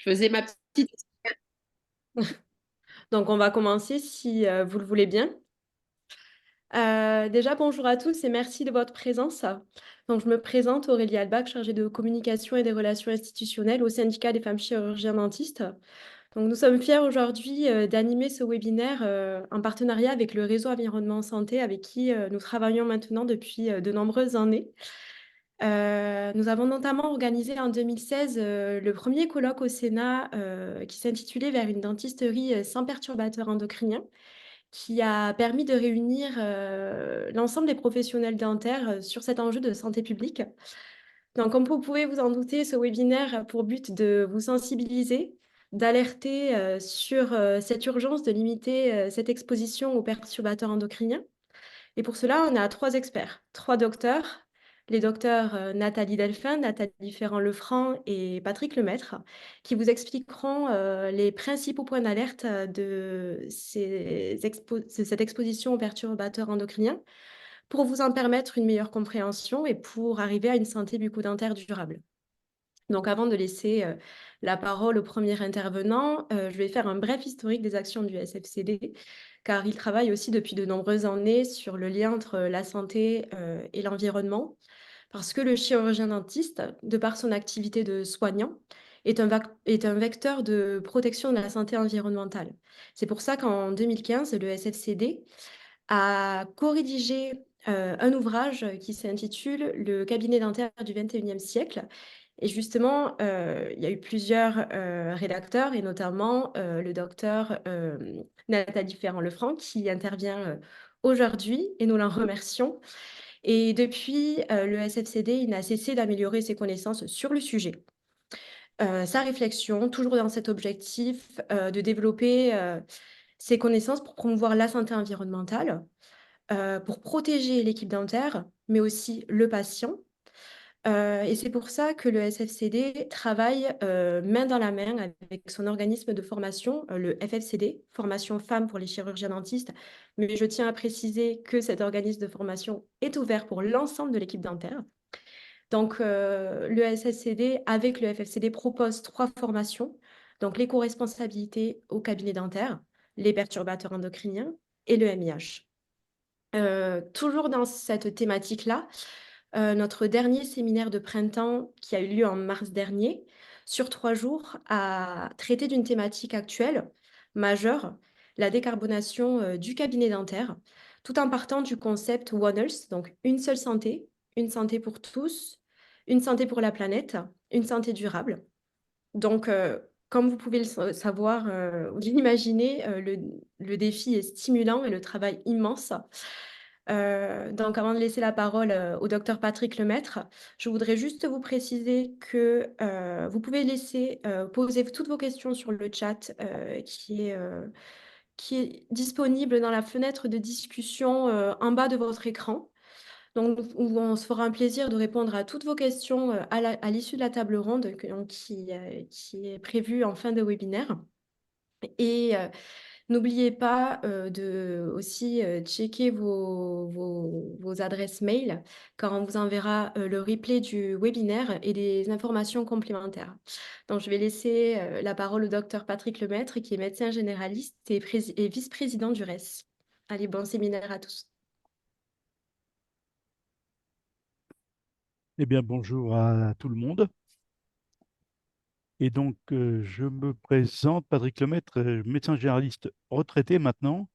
Je faisais ma petite. Donc, on va commencer si vous le voulez bien. Déjà, bonjour à tous et merci de votre présence. Donc, je me présente, Aurélie Albach, chargée de communication et des relations institutionnelles au syndicat des femmes chirurgiens dentistes. Donc, nous sommes fiers aujourd'hui d'animer ce webinaire en partenariat avec le réseau Environnement Santé, avec qui nous travaillons maintenant depuis de nombreuses années. Nous avons notamment organisé en 2016 le premier colloque au Sénat qui s'intitulait Vers une dentisterie sans perturbateurs endocriniens, qui a permis de réunir l'ensemble des professionnels dentaires sur cet enjeu de santé publique. Donc, comme vous pouvez vous en douter, ce webinaire a pour but de vous sensibiliser, d'alerter sur cette urgence de limiter cette exposition aux perturbateurs endocriniens. Et pour cela, on a 3 experts, 3 docteurs, les docteurs Nathalie Delphin, Nathalie Ferrand-Lefranc et Patrick Lemaître, qui vous expliqueront les principaux points d'alerte de cette exposition aux perturbateurs endocriniens pour vous en permettre une meilleure compréhension et pour arriver à une santé bucco-dentaire durable. Donc, avant de laisser la parole au premier intervenant, je vais faire un bref historique des actions du SFCD, car il travaille aussi depuis de nombreuses années sur le lien entre la santé et l'environnement, parce que le chirurgien dentiste, de par son activité de soignant, est un vecteur de protection de la santé environnementale. C'est pour ça qu'en 2015, le SFCD a co-rédigé un ouvrage qui s'intitule Le cabinet dentaire du XXIe siècle. Et justement, il y a eu plusieurs rédacteurs, et notamment le docteur Nathalie Ferrand-Lefranc, qui intervient aujourd'hui, et nous l'en remercions. Et depuis, le SFCD, il n'a cessé d'améliorer ses connaissances sur le sujet. Sa réflexion, toujours dans cet objectif de développer ses connaissances pour promouvoir la santé environnementale, pour protéger l'équipe dentaire, mais aussi le patient. Et c'est pour ça que le SFCD travaille main dans la main avec son organisme de formation, le FFCD, Formation Femmes pour les chirurgiens dentistes. Mais je tiens à préciser que cet organisme de formation est ouvert pour l'ensemble de l'équipe dentaire. Donc, le SFCD, avec le FFCD, propose 3 formations. Donc, l'éco-responsabilité au cabinet dentaire, les perturbateurs endocriniens et le MIH. Toujours dans cette thématique-là, notre dernier séminaire de printemps qui a eu lieu en mars dernier, sur 3 jours, a traité d'une thématique actuelle, majeure, la décarbonation du cabinet dentaire, tout en partant du concept One Health, donc une santé pour tous, une santé pour la planète, une santé durable. Donc, comme vous pouvez savoir ou l'imaginer, le défi est stimulant et le travail immense. Donc, avant de laisser la parole au docteur Patrick Lemaître, je voudrais juste vous préciser que vous pouvez laisser poser toutes vos questions sur le chat qui est disponible dans la fenêtre de discussion en bas de votre écran. Donc, où on se fera un plaisir de répondre à toutes vos questions à l'issue de la table ronde qui est prévue en fin de webinaire. Et n'oubliez pas de aussi checker vos adresses mail, car on vous enverra le replay du webinaire et des informations complémentaires. Donc, je vais laisser la parole au docteur Patrick Lemaître, qui est médecin généraliste et vice-président du RES. Allez, bon séminaire à tous. Eh bien, bonjour à tout le monde. Et donc, je me présente, Patrick Lemaître, médecin généraliste retraité maintenant,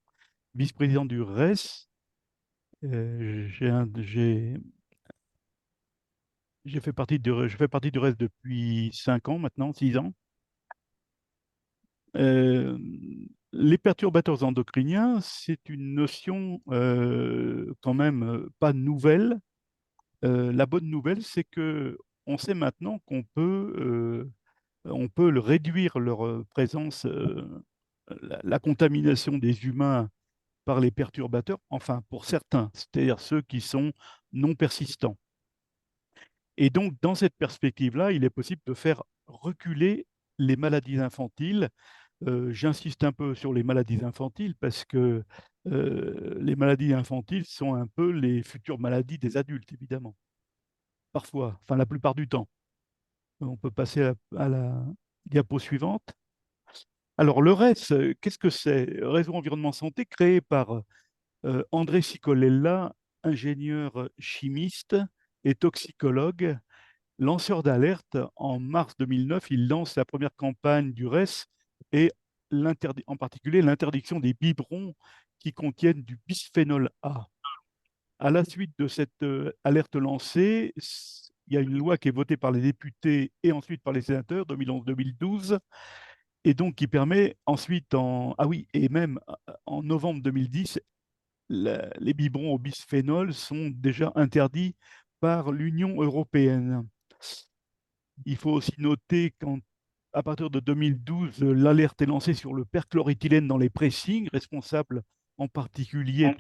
vice-président du RES. Je fais partie du RES depuis 5 ans maintenant, 6 ans. Euh, les perturbateurs endocriniens, c'est une notion quand même pas nouvelle. La bonne nouvelle, c'est que on sait maintenant on peut réduire leur présence, la contamination des humains par les perturbateurs, enfin pour certains, c'est-à-dire ceux qui sont non persistants. Et donc, dans cette perspective-là, il est possible de faire reculer les maladies infantiles. J'insiste un peu sur les maladies infantiles parce que les maladies infantiles sont un peu les futures maladies des adultes, évidemment. Parfois, enfin la plupart du temps. On peut passer Diapo suivante. Alors, le RES, qu'est-ce que c'est? Réseau Environnement Santé, créé par André Cicolella, ingénieur chimiste et toxicologue, lanceur d'alerte. En mars 2009, il lance la première campagne du RES et en particulier l'interdiction des biberons qui contiennent du bisphénol A. À la suite de cette alerte lancée, il y a une loi qui est votée par les députés et ensuite par les sénateurs, 2011-2012, et donc qui permet ensuite, ah oui, et même en novembre 2010, les biberons au bisphénol sont déjà interdits par l'Union européenne. Il faut aussi noter qu'à partir de 2012, l'alerte est lancée sur le perchloréthylène dans les pressings, responsable en particulier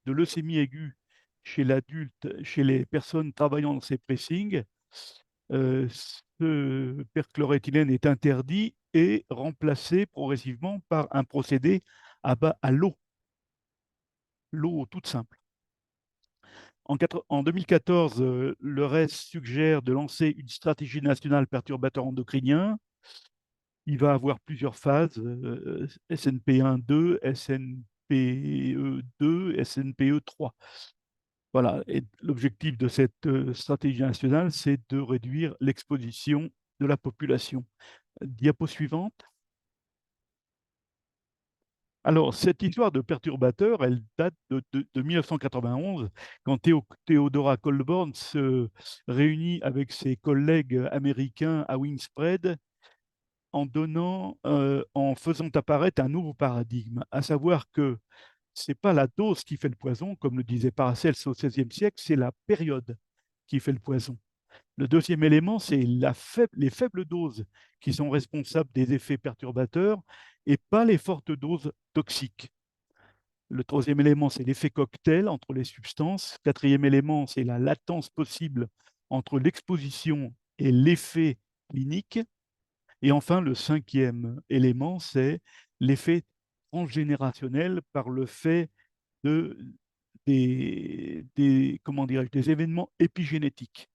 de leucémie aiguë chez l'adulte, chez les personnes travaillant dans ces pressings. Ce perchloréthylène est interdit et remplacé progressivement par un procédé à l'eau toute simple. En 2014, le RES suggère de lancer une stratégie nationale perturbateur endocrinien. Il va avoir plusieurs phases, SNP1, 2, SNPE 2, SNPE 3. Voilà, et l'objectif de cette stratégie nationale, c'est de réduire l'exposition de la population. Diapo suivante. Alors, cette histoire de perturbateur, elle date de 1991, quand Theodora Colborn se réunit avec ses collègues américains à Wingspread en faisant apparaître un nouveau paradigme, à savoir que ce n'est pas la dose qui fait le poison, comme le disait Paracels au XVIe siècle, c'est la période qui fait le poison. Le deuxième élément, c'est les faibles doses qui sont responsables des effets perturbateurs et pas les fortes doses toxiques. Le troisième élément, c'est l'effet cocktail entre les substances. Quatrième élément, c'est la latence possible entre l'exposition et l'effet clinique. Et enfin, le cinquième élément, c'est l'effet transgénérationnel par le fait de, comment des événements épigénétiques.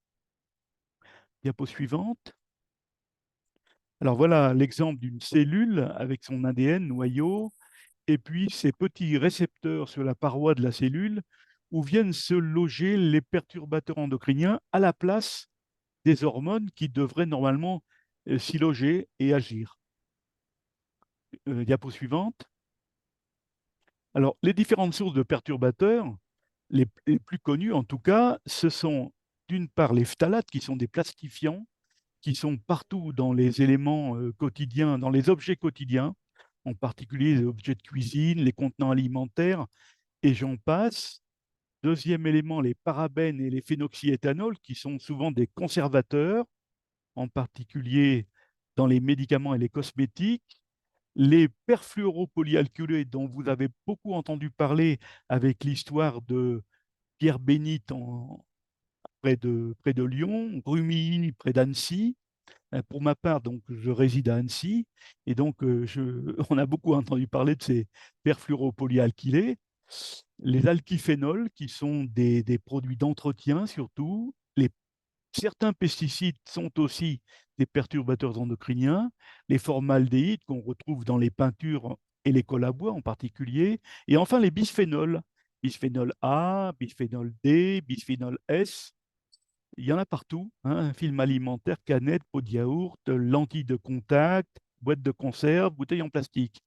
Diapo suivante. Alors voilà l'exemple d'une cellule avec son ADN noyau et puis ces petits récepteurs sur la paroi de la cellule où viennent se loger les perturbateurs endocriniens à la place des hormones qui devraient normalement s'y loger et agir. Diapo suivante. Alors, les différentes sources de perturbateurs, les plus connues en tout cas, ce sont d'une part les phtalates qui sont des plastifiants qui sont partout dans les éléments quotidiens, dans les objets quotidiens, en particulier les objets de cuisine, les contenants alimentaires, et j'en passe. Deuxième élément, les parabènes et les phénoxyéthanols, qui sont souvent des conservateurs, en particulier dans les médicaments et les cosmétiques. Les perfluoropolyalcoolés, dont vous avez beaucoup entendu parler avec l'histoire de Pierre Bénite près de Lyon, Rumilly près d'Annecy. Pour ma part, donc, je réside à Annecy et donc on a beaucoup entendu parler de ces perfluoropolyalkylés. Les alkyphénols, qui sont des produits d'entretien surtout. Certains pesticides sont aussi des perturbateurs endocriniens. Les formaldéhydes qu'on retrouve dans les peintures et les cols à bois en particulier. Et enfin, les bisphénols. Bisphénol A, bisphénol D, bisphénol S. Il y en a partout, hein, film alimentaire, canettes, pot de yaourt, lentilles de contact, boîtes de conserve, bouteilles en plastique.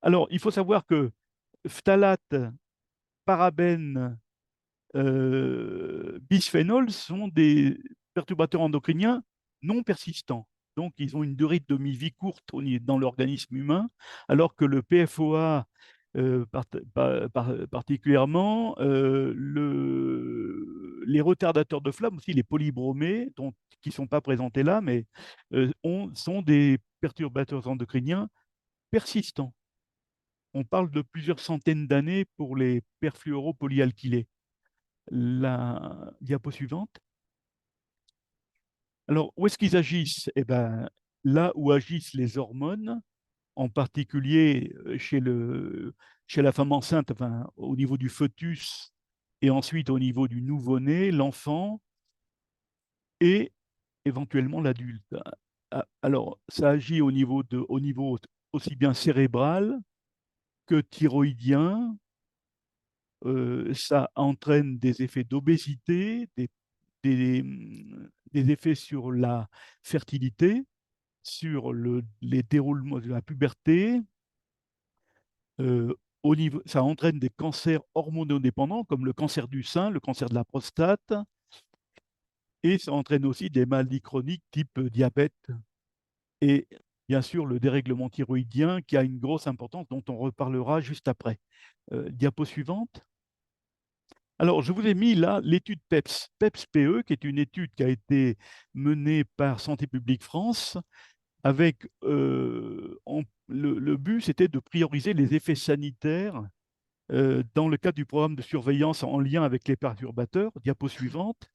Alors, il faut savoir que phthalates, parabènes, bisphénols sont des perturbateurs endocriniens non persistants. Donc, ils ont une durée de demi-vie courte dans l'organisme humain, alors que le PFOA, particulièrement, les retardateurs de flamme, aussi les polybromés, qui ne sont pas présentés là, mais sont des perturbateurs endocriniens persistants. On parle de plusieurs centaines d'années pour les perfluoropolyalkylés. La diapo suivante. Alors, où est-ce qu'ils agissent? Eh ben, là où agissent les hormones, en particulier chez la femme enceinte, enfin, au niveau du fœtus et ensuite au niveau du nouveau-né, l'enfant, et éventuellement l'adulte. Alors, ça agit au niveau aussi bien cérébral que thyroïdien. Ça entraîne des effets d'obésité, des effets sur la fertilité, sur les déroulements de la puberté. Ça entraîne des cancers hormonodépendants comme le cancer du sein, le cancer de la prostate, et ça entraîne aussi des maladies chroniques type diabète et bien sûr le dérèglement thyroïdien qui a une grosse importance dont on reparlera juste après. Diapo suivante. Alors, je vous ai mis là l'étude PEPS, PEPS-PE, qui est une étude qui a été menée par Santé publique France avec le but, c'était de prioriser les effets sanitaires dans le cadre du programme de surveillance en lien avec les perturbateurs. Diapo suivante.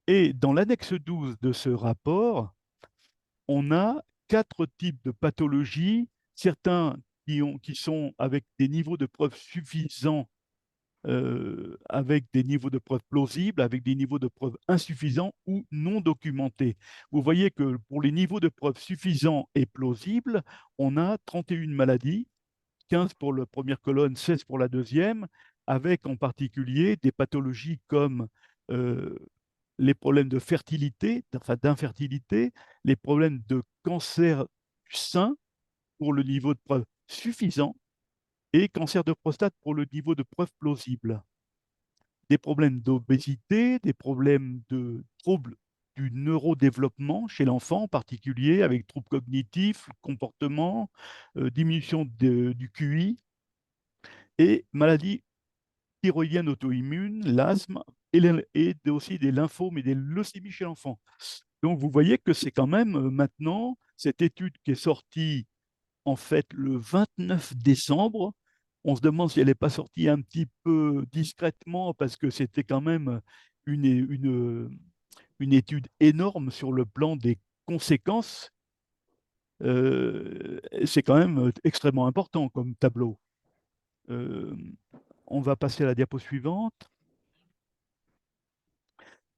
Et dans l'annexe 12 de ce rapport, on a 4 types de pathologies, certains qui sont avec des niveaux de preuves suffisants, avec des niveaux de preuves plausibles, avec des niveaux de preuves insuffisants ou non documentés. Vous voyez que pour les niveaux de preuves suffisants et plausibles, on a 31 maladies, 15 pour la première colonne, 16 pour la deuxième, avec en particulier des pathologies comme euh, les problèmes de fertilité, enfin d'infertilité, les problèmes de cancer du sein pour le niveau de preuve suffisant et cancer de prostate pour le niveau de preuve plausible. Des problèmes d'obésité, des problèmes de troubles du neurodéveloppement chez l'enfant en particulier, avec troubles cognitifs, comportement, diminution du QI et maladies thyroïdiennes auto-immunes, l'asthme et aussi des lymphomes et des leucémies chez l'enfant. Donc, vous voyez que c'est quand même maintenant cette étude qui est sortie en fait le 29 décembre. On se demande si elle n'est pas sortie un petit peu discrètement parce que c'était quand même une étude énorme sur le plan des conséquences. C'est quand même extrêmement important comme tableau. Euh, on va passer à la diapo suivante.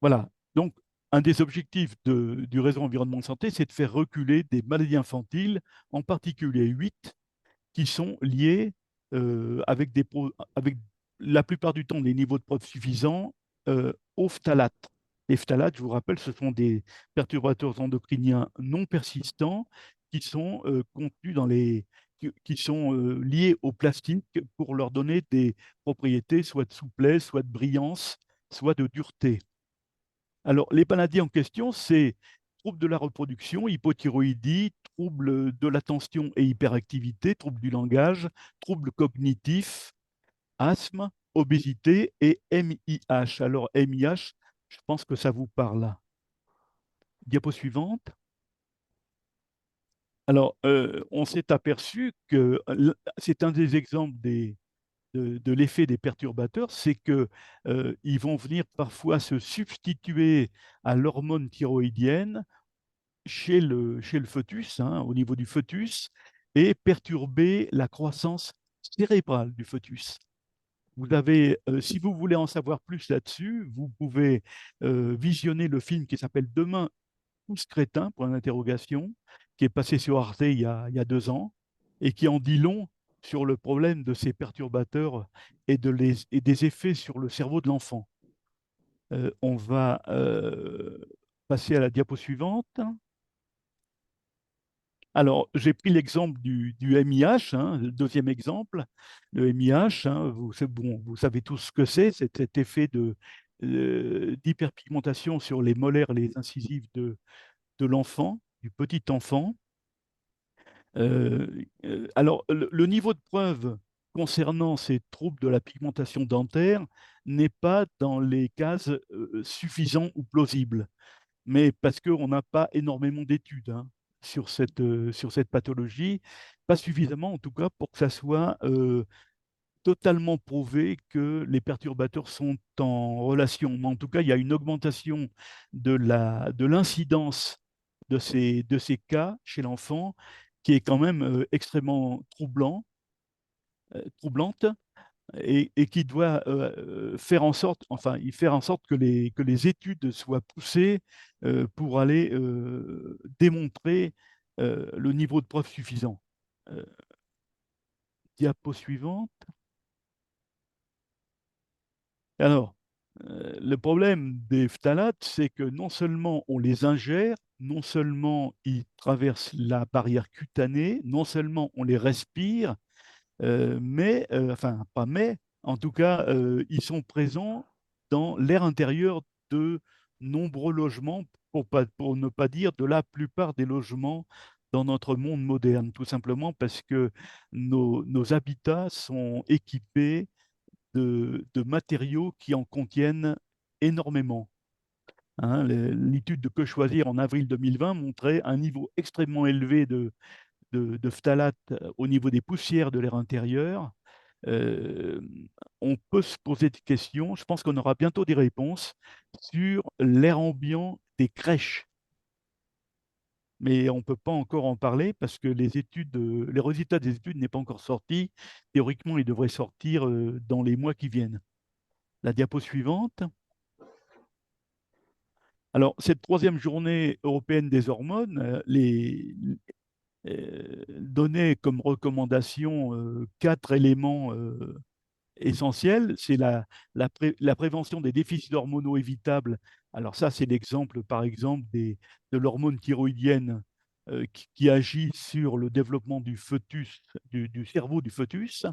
Voilà. Donc, un des objectifs du réseau environnement de santé, c'est de faire reculer des maladies infantiles, en particulier 8, qui sont liées avec la plupart du temps des niveaux de preuve suffisants aux phtalates. Les phtalates, je vous rappelle, ce sont des perturbateurs endocriniens non persistants qui sont contenus qui sont liés au plastique pour leur donner des propriétés soit de souplesse, soit de brillance, soit de dureté. Alors, les maladies en question, c'est troubles de la reproduction, hypothyroïdie, troubles de l'attention et hyperactivité, troubles du langage, troubles cognitifs, asthme, obésité et MIH. Alors, MIH, je pense que ça vous parle. Diapo suivante. Alors, on s'est aperçu que c'est un des exemples de l'effet des perturbateurs, c'est que ils vont venir parfois se substituer à l'hormone thyroïdienne chez le fœtus, hein, au niveau du fœtus, et perturber la croissance cérébrale du fœtus. Si vous voulez en savoir plus là-dessus, vous pouvez visionner le film qui s'appelle Demain, tous crétins, point d'interrogation, qui est passé sur Arte il y a 2 ans, et qui en dit long sur le problème de ces perturbateurs et des effets sur le cerveau de l'enfant. On va passer à la diapo suivante. Alors, j'ai pris l'exemple du MIH, hein, le deuxième exemple. Le MIH, hein, bon, vous savez tous ce que c'est cet effet d'hyperpigmentation sur les molaires, les incisives de l'enfant, du petit enfant. Alors, le niveau de preuve concernant ces troubles de la pigmentation dentaire n'est pas dans les cases suffisants ou plausibles, mais parce qu'on n'a pas énormément d'études hein, sur cette pathologie, pas suffisamment en tout cas pour que ça soit totalement prouvé que les perturbateurs sont en relation. Mais en tout cas, il y a une augmentation de l'incidence de ces cas chez l'enfant qui est quand même extrêmement troublante. et qui doit faire en sorte, que les études soient poussées pour aller démontrer le niveau de preuve suffisant. Euh, Diapo suivante. Alors, le problème des phtalates, c'est que non seulement on les ingère, non seulement ils traversent la barrière cutanée, non seulement on les respire, enfin pas mais, en tout cas, ils sont présents dans l'air intérieur de nombreux logements, pour ne pas dire de la plupart des logements dans notre monde moderne, tout simplement parce que nos habitats sont équipés de matériaux qui en contiennent énormément. Hein. L'étude de Que choisir en avril 2020 montrait un niveau extrêmement élevé de phtalates au niveau des poussières de l'air intérieur. Euh, on peut se poser des questions, je pense qu'on aura bientôt des réponses sur l'air ambiant des crèches. Mais on ne peut pas encore en parler parce que les résultats des études n'est pas encore sortis. Théoriquement, ils devraient sortir dans les mois qui viennent. La diapo suivante. Alors, cette troisième journée européenne des hormones donnait comme recommandation 4 éléments essentiels. C'est la prévention des déficits hormonaux évitables. Alors ça, c'est l'exemple, par exemple, de l'hormone thyroïdienne qui agit sur le développement du fœtus, du cerveau du fœtus.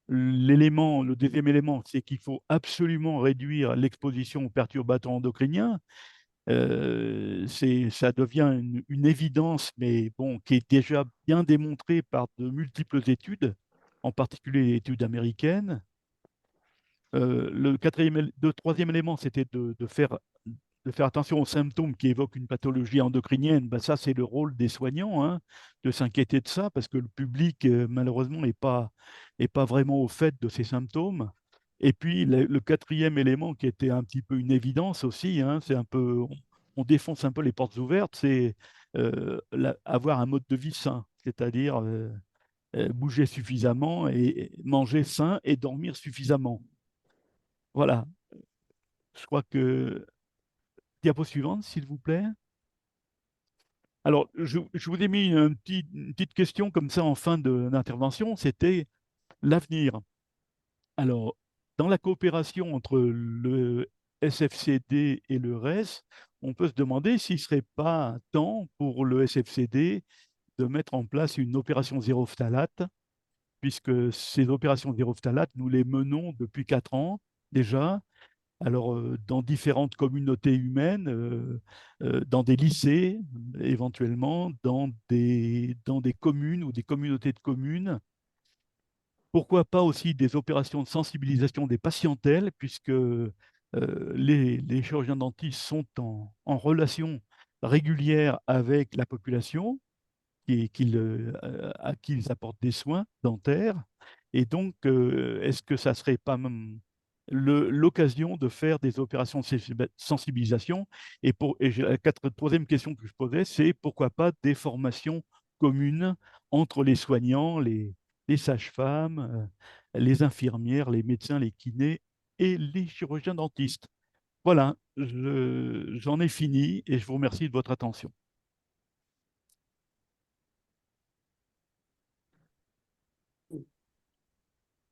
Le deuxième élément, c'est qu'il faut absolument réduire l'exposition aux perturbateurs endocriniens. Ça devient une évidence, mais bon, qui est déjà bien démontrée par de multiples études, en particulier les études américaines. Le troisième élément, c'était de faire attention aux symptômes qui évoquent une pathologie endocrinienne. Ben, ça, c'est le rôle des soignants, hein, de s'inquiéter de ça, parce que le public, malheureusement, est pas vraiment au fait de ces symptômes. Et puis, le quatrième élément qui était un petit peu une évidence aussi, hein, c'est un peu, on défonce un peu les portes ouvertes, c'est avoir un mode de vie sain, c'est-à-dire bouger suffisamment et manger sain et dormir suffisamment. Voilà, je crois que diapo suivante, s'il vous plaît. Alors, je vous ai mis une petite question comme ça en fin d'intervention, c'était l'avenir. Alors, dans la coopération entre le SFCD et le RES, on peut se demander s'il ne serait pas temps pour le SFCD de mettre en place une opération zéro phthalate, puisque ces opérations zéro phthalate, nous les menons depuis 4 ans déjà, alors dans différentes communautés humaines, dans des lycées, éventuellement, dans des communes ou des communautés de communes. Pourquoi pas aussi des opérations de sensibilisation des patientèles, puisque les chirurgiens dentistes sont en relation régulière avec la population à qui ils apportent des soins dentaires. Et donc, est-ce que ça serait pas même l'occasion de faire des opérations de sensibilisation? La troisième question que je posais, c'est pourquoi pas des formations communes entre les soignants, les sages-femmes, les infirmières, les médecins, les kinés et les chirurgiens dentistes. Voilà, j'en ai fini et je vous remercie de votre attention.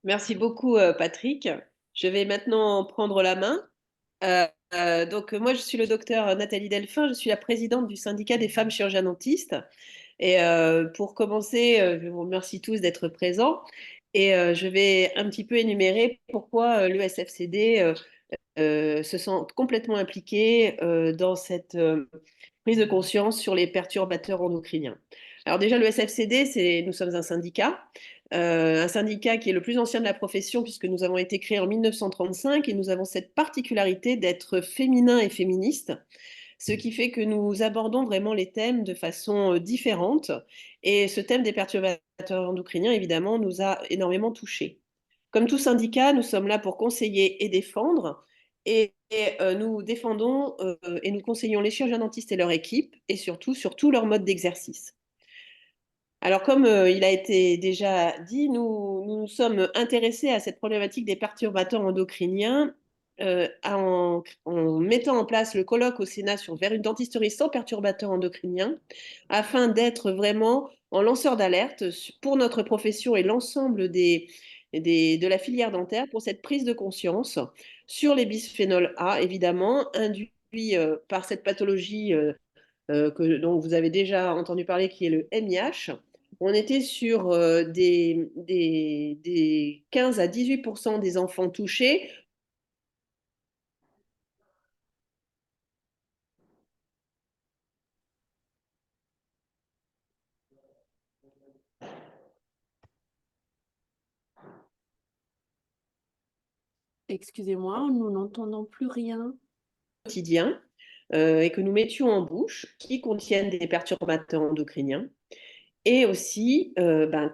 Merci beaucoup, Patrick. Je vais maintenant prendre la main. Donc, moi, je suis le docteur Nathalie Delphin, je suis la présidente du syndicat des femmes chirurgiens dentistes. Et pour commencer, je vous remercie tous d'être présents. Et je vais un petit peu énumérer pourquoi le SFCD se sent complètement impliqué dans cette prise de conscience sur les perturbateurs endocriniens. Alors déjà, le SFCD, nous sommes un syndicat qui est le plus ancien de la profession puisque nous avons été créés en 1935 et nous avons cette particularité d'être féminin et féministe, ce qui fait que nous abordons vraiment les thèmes de façon différente. Et ce thème des perturbateurs endocriniens, évidemment, nous a énormément touchés. Comme tout syndicat, nous sommes là pour conseiller et défendre. Nous défendons et nous conseillons les chirurgiens dentistes et leur équipe, et surtout leur mode d'exercice. Alors, comme il a été déjà dit, nous nous sommes intéressés à cette problématique des perturbateurs endocriniens en mettant en place le colloque au Sénat sur vers une dentisterie sans perturbateurs endocriniens, afin d'être vraiment en lanceur d'alerte pour notre profession et l'ensemble de la filière dentaire pour cette prise de conscience sur les bisphénols A, évidemment, induits par cette pathologie dont vous avez déjà entendu parler, qui est le MIH. On était sur des 15 à 18% des enfants touchés. Excusez-moi, nous n'entendons plus rien. Quotidien et que nous mettions en bouche qui contiennent des perturbateurs endocriniens. Et aussi,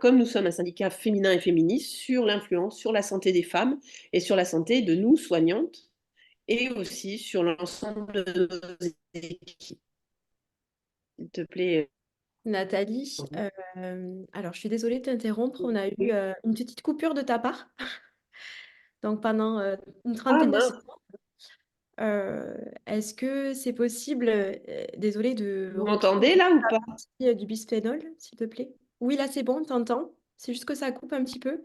comme nous sommes un syndicat féminin et féministe, sur l'influence sur la santé des femmes et sur la santé de nous, soignantes, et aussi sur l'ensemble de nos équipes. S'il te plaît. Nathalie, alors je suis désolée de t'interrompre, on a eu une petite coupure de ta part. Donc pendant une trentaine de Mince. secondes. Est-ce que c'est possible, désolée, de Vous reprendre m'entendez là ou la pas? partie du bisphénol, s'il te plaît? Oui, là c'est bon, on t'entend. C'est juste que ça coupe un petit peu.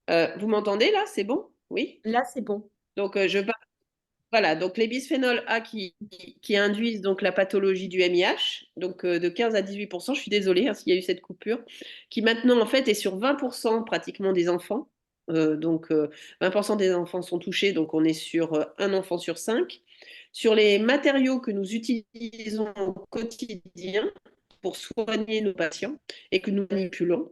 Vous m'entendez là? C'est bon? Oui? Là c'est bon. Donc, voilà, donc les bisphénols A qui induisent donc la pathologie du MIH, donc de 15 à 18%, je suis désolée s'il y a eu cette coupure, qui maintenant en fait est sur 20% pratiquement des enfants. Donc 20% des enfants sont touchés, donc on est sur un enfant sur 5. Sur les matériaux que nous utilisons au quotidien pour soigner nos patients et que nous manipulons,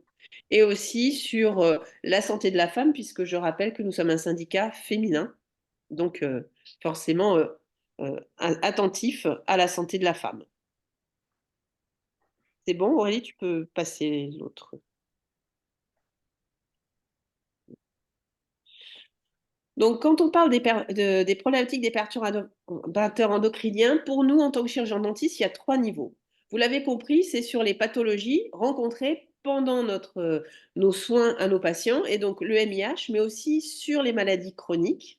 et aussi sur la santé de la femme, puisque je rappelle que nous sommes un syndicat féminin. Donc, forcément, attentif à la santé de la femme. C'est bon, Aurélie, tu peux passer l'autre. Donc, quand on parle des problématiques des perturbateurs endocriniens, pour nous, en tant que chirurgien dentiste, il y a 3 niveaux. Vous l'avez compris, c'est sur les pathologies rencontrées pendant nos soins à nos patients, et donc le MIH, mais aussi sur les maladies chroniques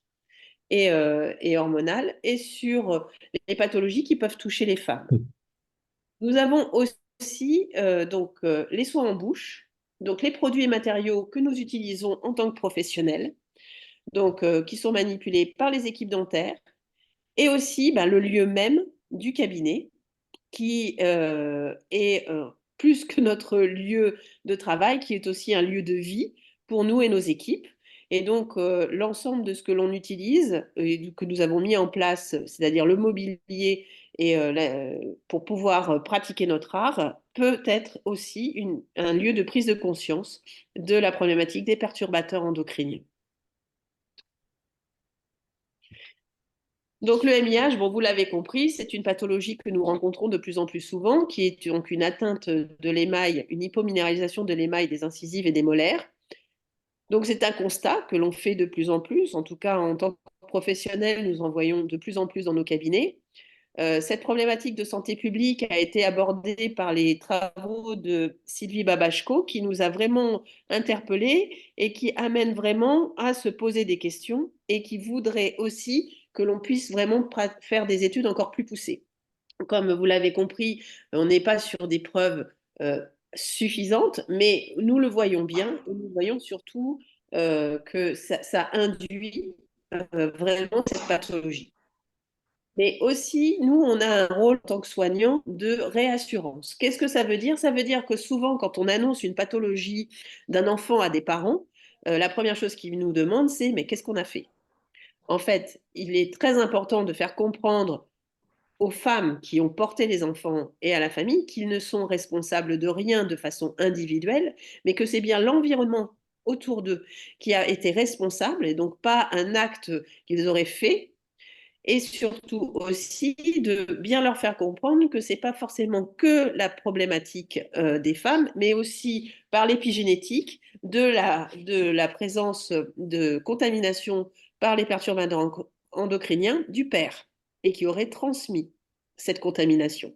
et hormonales, et sur les pathologies qui peuvent toucher les femmes. Nous avons aussi les soins en bouche, donc les produits et matériaux que nous utilisons en tant que professionnels, donc qui sont manipulés par les équipes dentaires, et aussi le lieu même du cabinet, qui est plus que notre lieu de travail, qui est aussi un lieu de vie pour nous et nos équipes. Et donc, l'ensemble de ce que l'on utilise et que nous avons mis en place, c'est-à-dire le mobilier et pour pouvoir pratiquer notre art, peut être aussi un lieu de prise de conscience de la problématique des perturbateurs endocriniens. Donc le MIH, bon, vous l'avez compris, c'est une pathologie que nous rencontrons de plus en plus souvent, qui est donc une atteinte de l'émail, une hypominéralisation de l'émail des incisives et des molaires. Donc c'est un constat que l'on fait de plus en plus, en tout cas en tant que professionnel, nous en voyons de plus en plus dans nos cabinets. Cette problématique de santé publique a été abordée par les travaux de Sylvie Babachko, qui nous a vraiment interpellés et qui amène vraiment à se poser des questions et qui voudrait aussi que l'on puisse vraiment faire des études encore plus poussées. Comme vous l'avez compris, on n'est pas sur des preuves suffisantes, mais nous le voyons bien et nous voyons surtout que ça induit vraiment cette pathologie. Mais aussi, nous, on a un rôle en tant que soignant de réassurance. Qu'est-ce que ça veut dire? Ça veut dire que souvent, quand on annonce une pathologie d'un enfant à des parents, la première chose qu'ils nous demandent, c'est mais qu'est-ce qu'on a fait? En fait, il est très important de faire comprendre aux femmes qui ont porté les enfants et à la famille qu'ils ne sont responsables de rien de façon individuelle, mais que c'est bien l'environnement autour d'eux qui a été responsable et donc pas un acte qu'ils auraient fait, et surtout aussi de bien leur faire comprendre que ce n'est pas forcément que la problématique des femmes, mais aussi par l'épigénétique de la présence de contamination par les perturbateurs endocriniens du père et qui aurait transmis. cette contamination.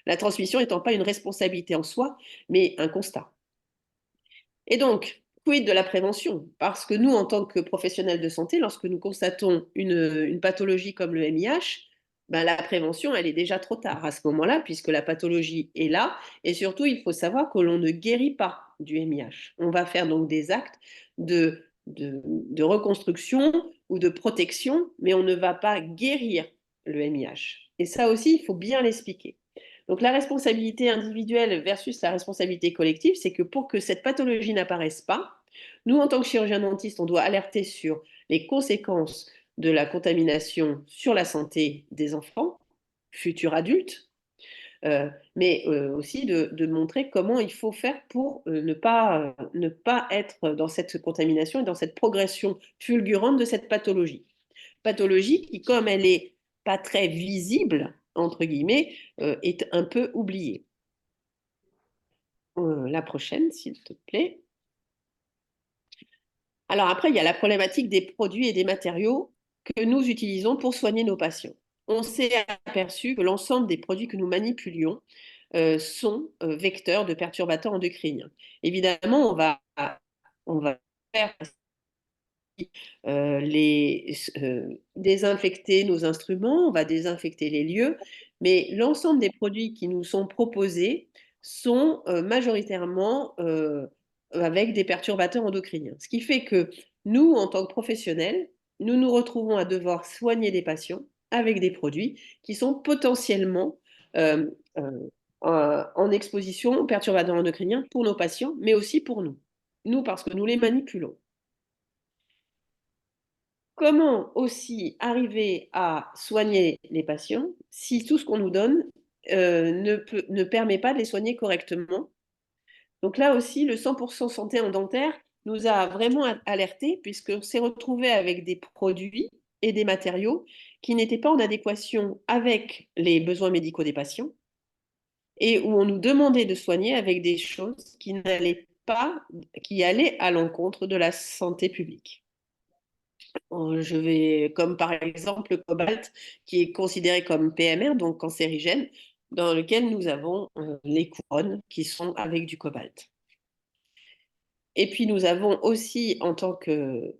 La transmission n'étant pas une responsabilité en soi, mais un constat. Et donc, quid de la prévention? Parce que nous, en tant que professionnels de santé, lorsque nous constatons une pathologie comme le MIH, ben, la prévention, elle est déjà trop tard à ce moment-là, puisque la pathologie est là. Et surtout, il faut savoir que l'on ne guérit pas du MIH. On va faire donc des actes de reconstruction ou de protection, mais on ne va pas guérir le MIH. Et ça aussi, il faut bien l'expliquer. Donc la responsabilité individuelle versus la responsabilité collective, c'est que pour que cette pathologie n'apparaisse pas, nous, en tant que chirurgien dentiste, on doit alerter sur les conséquences de la contamination sur la santé des enfants, futurs adultes, mais aussi de montrer comment il faut faire pour ne pas être dans cette contamination et dans cette progression fulgurante de cette pathologie. Pathologie qui, comme elle n'est pas très visible, entre guillemets, est un peu oubliée. La prochaine, s'il te plaît. Alors après, il y a la problématique des produits et des matériaux que nous utilisons pour soigner nos patients. On s'est aperçu que l'ensemble des produits que nous manipulions sont vecteurs de perturbateurs endocriniens. Évidemment, on va faire désinfecter nos instruments, on va désinfecter les lieux, mais l'ensemble des produits qui nous sont proposés sont majoritairement avec des perturbateurs endocriniens. Ce qui fait que nous, en tant que professionnels, nous nous retrouvons à devoir soigner des patients avec des produits qui sont potentiellement euh, euh, en exposition aux perturbateurs endocriniens pour nos patients, mais aussi pour nous. Nous, parce que nous les manipulons. Comment aussi arriver à soigner les patients si tout ce qu'on nous donne ne permet pas de les soigner correctement? Donc là aussi, le 100% santé en dentaire nous a vraiment alertés puisqu'on s'est retrouvé avec des produits et des matériaux qui n'étaient pas en adéquation avec les besoins médicaux des patients et où on nous demandait de soigner avec des choses qui allaient à l'encontre de la santé publique. Je vais, comme par exemple le cobalt, qui est considéré comme PMR, donc cancérigène, dans lequel nous avons les couronnes qui sont avec du cobalt. Et puis nous avons aussi, en tant que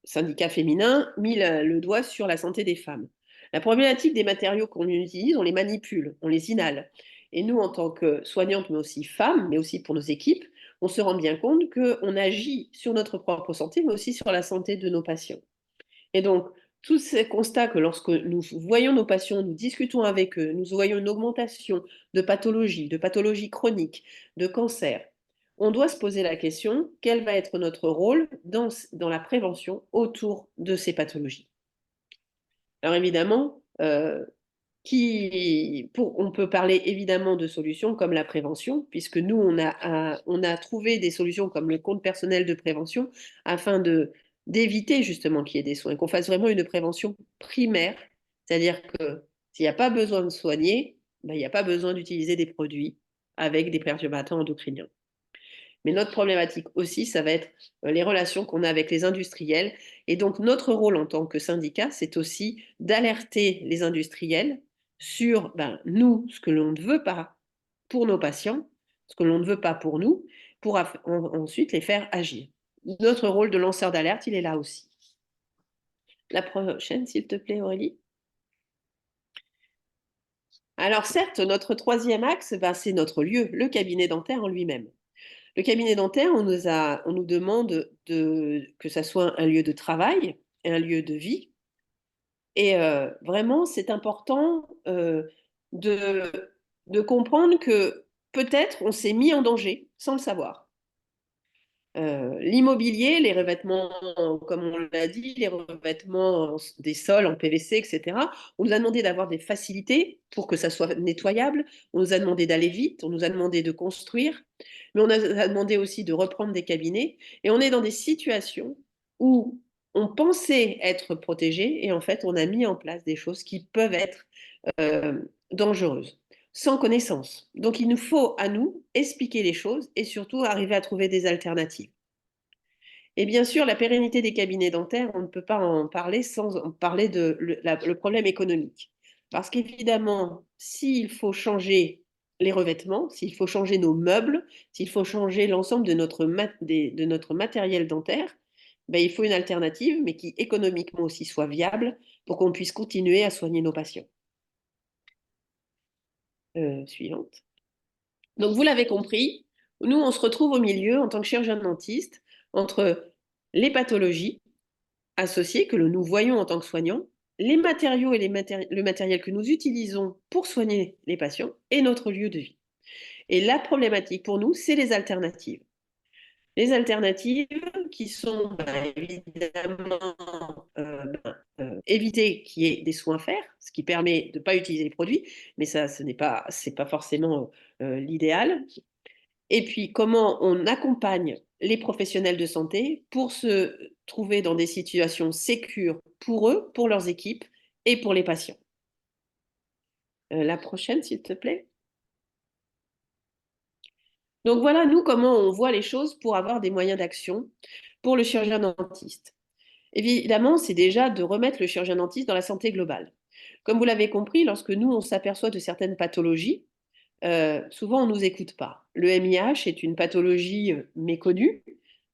syndicat féminin, mis le doigt sur la santé des femmes. La problématique des matériaux qu'on utilise, on les manipule, on les inhale. Et nous, en tant que soignantes, mais aussi femmes, mais aussi pour nos équipes, on se rend bien compte qu'on agit sur notre propre santé, mais aussi sur la santé de nos patients. Et donc, tous ces constats que lorsque nous voyons nos patients, nous discutons avec eux, nous voyons une augmentation de pathologies chroniques, de cancers, on doit se poser la question, quel va être notre rôle dans la prévention autour de ces pathologies? Alors évidemment, on peut parler évidemment de solutions comme la prévention, puisque nous, on a trouvé des solutions comme le compte personnel de prévention afin d'éviter justement qu'il y ait des soins, qu'on fasse vraiment une prévention primaire, c'est-à-dire que s'il n'y a pas besoin de soigner, ben, il n'y a pas besoin d'utiliser des produits avec des perturbateurs endocriniens. Mais notre problématique aussi, ça va être les relations qu'on a avec les industriels. Et donc, notre rôle en tant que syndicat, c'est aussi d'alerter les industriels sur, nous, ce que l'on ne veut pas pour nos patients, ce que l'on ne veut pas pour nous, pour ensuite les faire agir. Notre rôle de lanceur d'alerte, il est là aussi. La prochaine, s'il te plaît, Aurélie. Alors certes, notre troisième axe, c'est notre lieu, le cabinet dentaire en lui-même. Le cabinet dentaire, on nous demande que ça soit un lieu de travail, un lieu de vie. Et vraiment, c'est important de comprendre que peut-être on s'est mis en danger sans le savoir. L'immobilier, les revêtements, comme on l'a dit, les revêtements des sols en PVC, etc. On nous a demandé d'avoir des facilités pour que ça soit nettoyable. On nous a demandé d'aller vite. On nous a demandé de construire. Mais on a demandé aussi de reprendre des cabinets. Et on est dans des situations où on pensait être protégé et en fait, on a mis en place des choses qui peuvent être dangereuses sans connaissance. Donc, il nous faut, à nous, expliquer les choses et surtout arriver à trouver des alternatives. Et bien sûr, la pérennité des cabinets dentaires, on ne peut pas en parler sans en parler le problème économique. Parce qu'évidemment, s'il faut changer les revêtements, s'il faut changer nos meubles, s'il faut changer l'ensemble de de notre matériel dentaire, ben, il faut une alternative, mais qui économiquement aussi soit viable pour qu'on puisse continuer à soigner nos patients. Suivante. Donc, vous l'avez compris, nous, on se retrouve au milieu en tant que chirurgien dentiste entre les pathologies associées que nous voyons en tant que soignants, les matériaux et le matériel que nous utilisons pour soigner les patients et notre lieu de vie. Et la problématique pour nous, c'est les alternatives. Les alternatives qui sont évidemment éviter qu'il y ait des soins à faire, ce qui permet de ne pas utiliser les produits, mais ça, ce n'est pas, c'est pas forcément l'idéal. Et puis, comment on accompagne les professionnels de santé pour se trouver dans des situations sécures pour eux, pour leurs équipes et pour les patients. La prochaine, s'il te plaît. Donc voilà, nous, comment on voit les choses pour avoir des moyens d'action pour le chirurgien dentiste. Évidemment, c'est déjà de remettre le chirurgien dentiste dans la santé globale. Comme vous l'avez compris, lorsque nous, on s'aperçoit de certaines pathologies, souvent on ne nous écoute pas. Le MIH est une pathologie méconnue,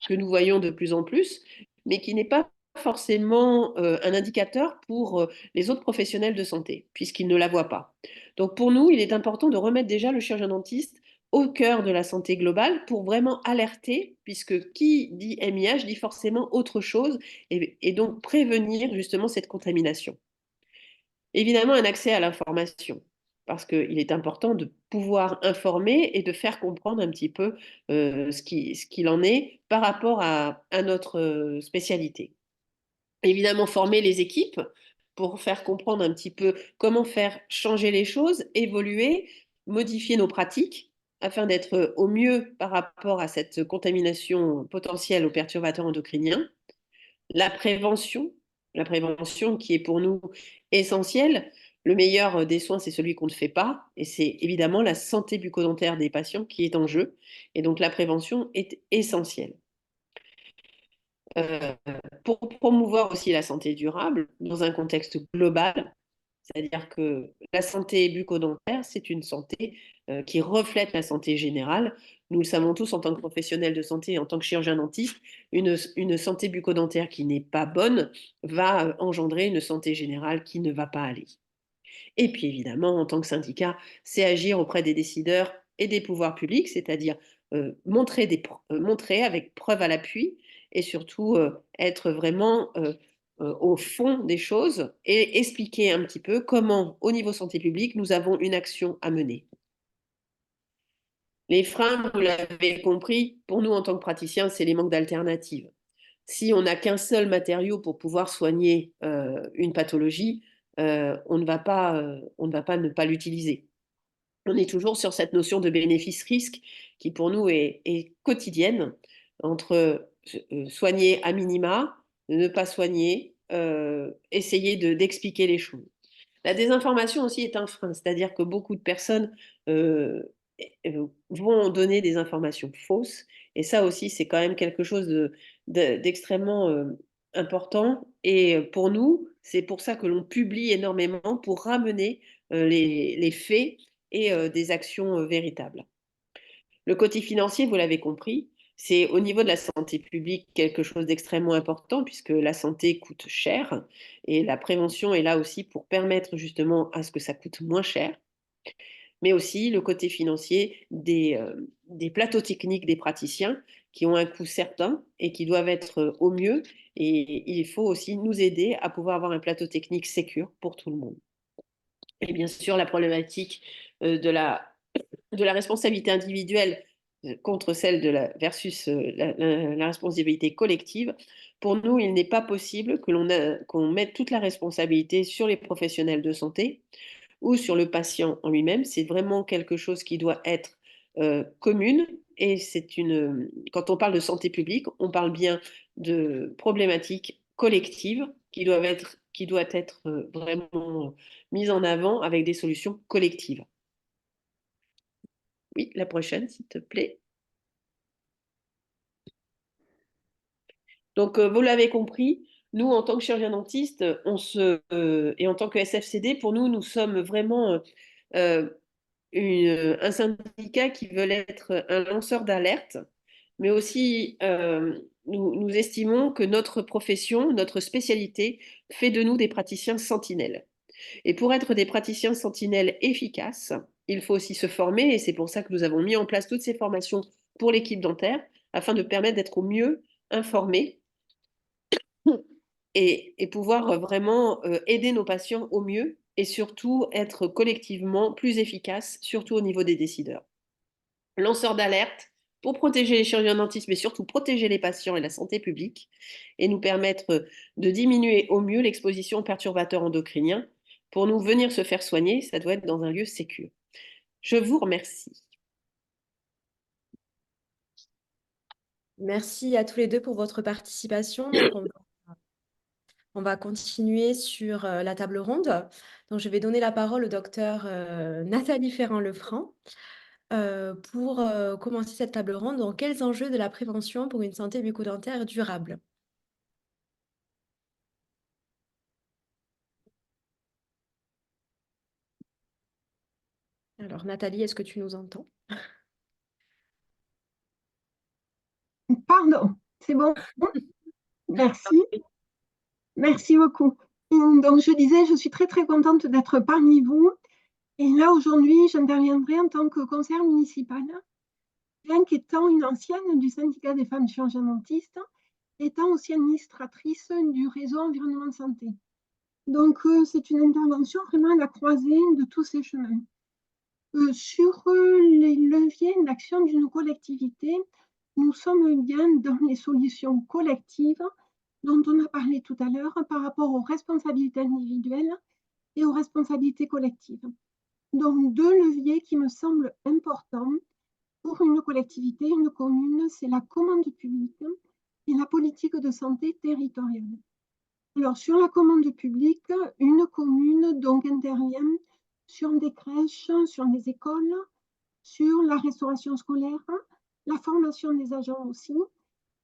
que nous voyons de plus en plus, mais qui n'est pas forcément un indicateur pour les autres professionnels de santé, puisqu'ils ne la voient pas. Donc pour nous, il est important de remettre déjà le chirurgien dentiste au cœur de la santé globale pour vraiment alerter, puisque qui dit MIH dit forcément autre chose, et donc prévenir justement cette contamination. Évidemment, un accès à l'information, parce qu'il est important de pouvoir informer et de faire comprendre un petit peu ce qu'il en est par rapport à notre spécialité. Évidemment, former les équipes pour faire comprendre un petit peu comment faire changer les choses, évoluer, modifier nos pratiques afin d'être au mieux par rapport à cette contamination potentielle aux perturbateurs endocriniens. La prévention qui est pour nous essentielle. Le meilleur des soins, c'est celui qu'on ne fait pas. Et c'est évidemment la santé bucco-dentaire des patients qui est en jeu. Et donc la prévention est essentielle. Pour promouvoir aussi la santé durable dans un contexte global, c'est-à-dire que la santé bucco-dentaire, c'est une santé qui reflète la santé générale. Nous le savons tous en tant que professionnels de santé, en tant que chirurgien dentiste, une santé bucco-dentaire qui n'est pas bonne va engendrer une santé générale qui ne va pas aller. Et puis évidemment, en tant que syndicat, c'est agir auprès des décideurs et des pouvoirs publics, c'est-à-dire montrer avec preuve à l'appui et surtout être vraiment au fond des choses et expliquer un petit peu comment, au niveau santé publique, nous avons une action à mener. Les freins, vous l'avez compris, pour nous en tant que praticiens, c'est les manques d'alternatives. Si on n'a qu'un seul matériau pour pouvoir soigner une pathologie, on ne va pas ne pas l'utiliser. On est toujours sur cette notion de bénéfice-risque qui pour nous est quotidienne entre soigner à minima, ne pas soigner, essayer d'expliquer les choses. La désinformation aussi est un frein, c'est-à-dire que beaucoup de personnes vont donner des informations fausses, et ça aussi c'est quand même quelque chose d'extrêmement important, et pour nous, c'est pour ça que l'on publie énormément pour ramener les faits et des actions véritables. Le côté financier, vous l'avez compris, c'est au niveau de la santé publique quelque chose d'extrêmement important puisque la santé coûte cher et la prévention est là aussi pour permettre justement à ce que ça coûte moins cher, mais aussi le côté financier des plateaux techniques des praticiens qui ont un coût certain et qui doivent être au mieux, et il faut aussi nous aider à pouvoir avoir un plateau technique sécure pour tout le monde. Et bien sûr, la problématique de la responsabilité individuelle contre celle versus la responsabilité collective. Pour nous, il n'est pas possible qu'on mette toute la responsabilité sur les professionnels de santé ou sur le patient en lui-même. C'est vraiment quelque chose qui doit être commune, et quand on parle de santé publique, on parle bien de problématiques collectives qui doit être vraiment mise en avant avec des solutions collectives. Oui, la prochaine, s'il te plaît. Donc, vous l'avez compris, nous, en tant que chirurgien dentiste, et en tant que SFCD, pour nous, nous sommes vraiment euh, un syndicat qui veut être un lanceur d'alerte, mais aussi nous estimons que notre profession, notre spécialité, fait de nous des praticiens sentinelles. Et pour être des praticiens sentinelles efficaces, il faut aussi se former, et c'est pour ça que nous avons mis en place toutes ces formations pour l'équipe dentaire, afin de permettre d'être au mieux informés et pouvoir vraiment aider nos patients au mieux et surtout être collectivement plus efficaces, surtout au niveau des décideurs. Lanceurs d'alerte pour protéger les chirurgiens dentistes, mais surtout protéger les patients et la santé publique, et nous permettre de diminuer au mieux l'exposition aux perturbateurs endocriniens. Pour nous venir se faire soigner, ça doit être dans un lieu sécure. Je vous remercie. Merci à tous les deux pour votre participation. Donc, on va continuer sur la table ronde. Donc, je vais donner la parole au docteur Nathalie Ferrand-Lefranc pour commencer cette table ronde. Donc, quels enjeux de la prévention pour une santé bucco-dentaire durable? Alors, Nathalie, est-ce que tu nous entends? Pardon, c'est bon. Merci. Merci beaucoup. Donc, je disais, je suis très, très contente d'être parmi vous. Et là, aujourd'hui, j'interviendrai en tant que conseillère municipale, bien qu'étant une ancienne du syndicat des femmes chirurgiens dentistes, étant aussi administratrice du réseau environnement santé. Donc, c'est une intervention vraiment à la croisée de tous ces chemins. Sur les leviers d'action d'une collectivité, nous sommes bien dans les solutions collectives dont on a parlé tout à l'heure par rapport aux responsabilités individuelles et aux responsabilités collectives. Donc, deux leviers qui me semblent importants pour une collectivité, une commune, c'est la commande publique et la politique de santé territoriale. Alors, sur la commande publique, une commune donc intervient sur des crèches, sur des écoles, sur la restauration scolaire, la formation des agents aussi.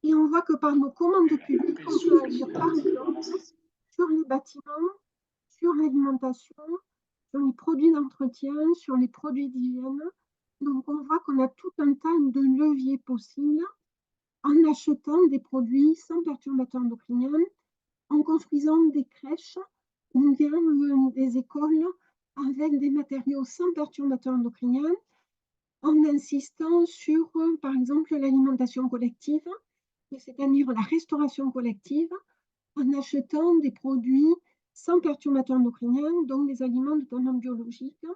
Et on voit que par nos commandes publiques, on peut agir par exemple sur les bâtiments, sur l'alimentation, sur les produits d'entretien, sur les produits d'hygiène. Donc on voit qu'on a tout un tas de leviers possibles en achetant des produits sans perturbateurs endocriniens, en construisant des crèches ou bien des écoles avec des matériaux sans perturbateurs endocriniens, en insistant sur, par exemple, l'alimentation collective, c'est-à-dire la restauration collective, en achetant des produits sans perturbateurs endocriniens, donc des aliments notamment biologiques,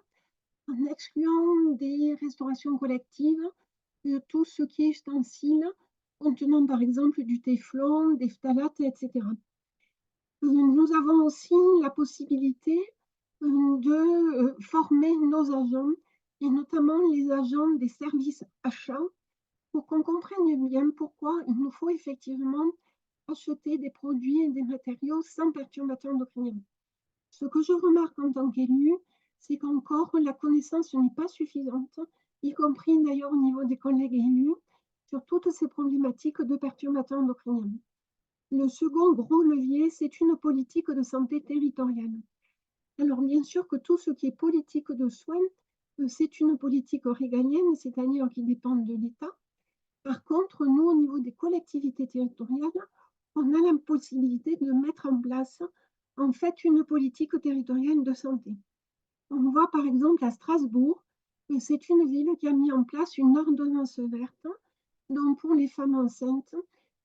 en excluant des restaurations collectives tout ce qui est ustensiles contenant par exemple du téflon, des phtalates, etc. Nous avons aussi la possibilité de former nos agents, et notamment les agents des services achats, pour qu'on comprenne bien pourquoi il nous faut effectivement acheter des produits et des matériaux sans perturbateurs endocriniens. Ce que je remarque en tant qu'élu, c'est qu'encore la connaissance n'est pas suffisante, y compris d'ailleurs au niveau des collègues élus, sur toutes ces problématiques de perturbateurs endocriniens. Le second gros levier, c'est une politique de santé territoriale. Alors bien sûr que tout ce qui est politique de soins, c'est une politique régalienne, c'est-à-dire qui dépend de l'État. Par contre, nous, au niveau des collectivités territoriales, on a la possibilité de mettre en place en fait une politique territoriale de santé. On voit par exemple à Strasbourg que c'est une ville qui a mis en place une ordonnance verte donc pour les femmes enceintes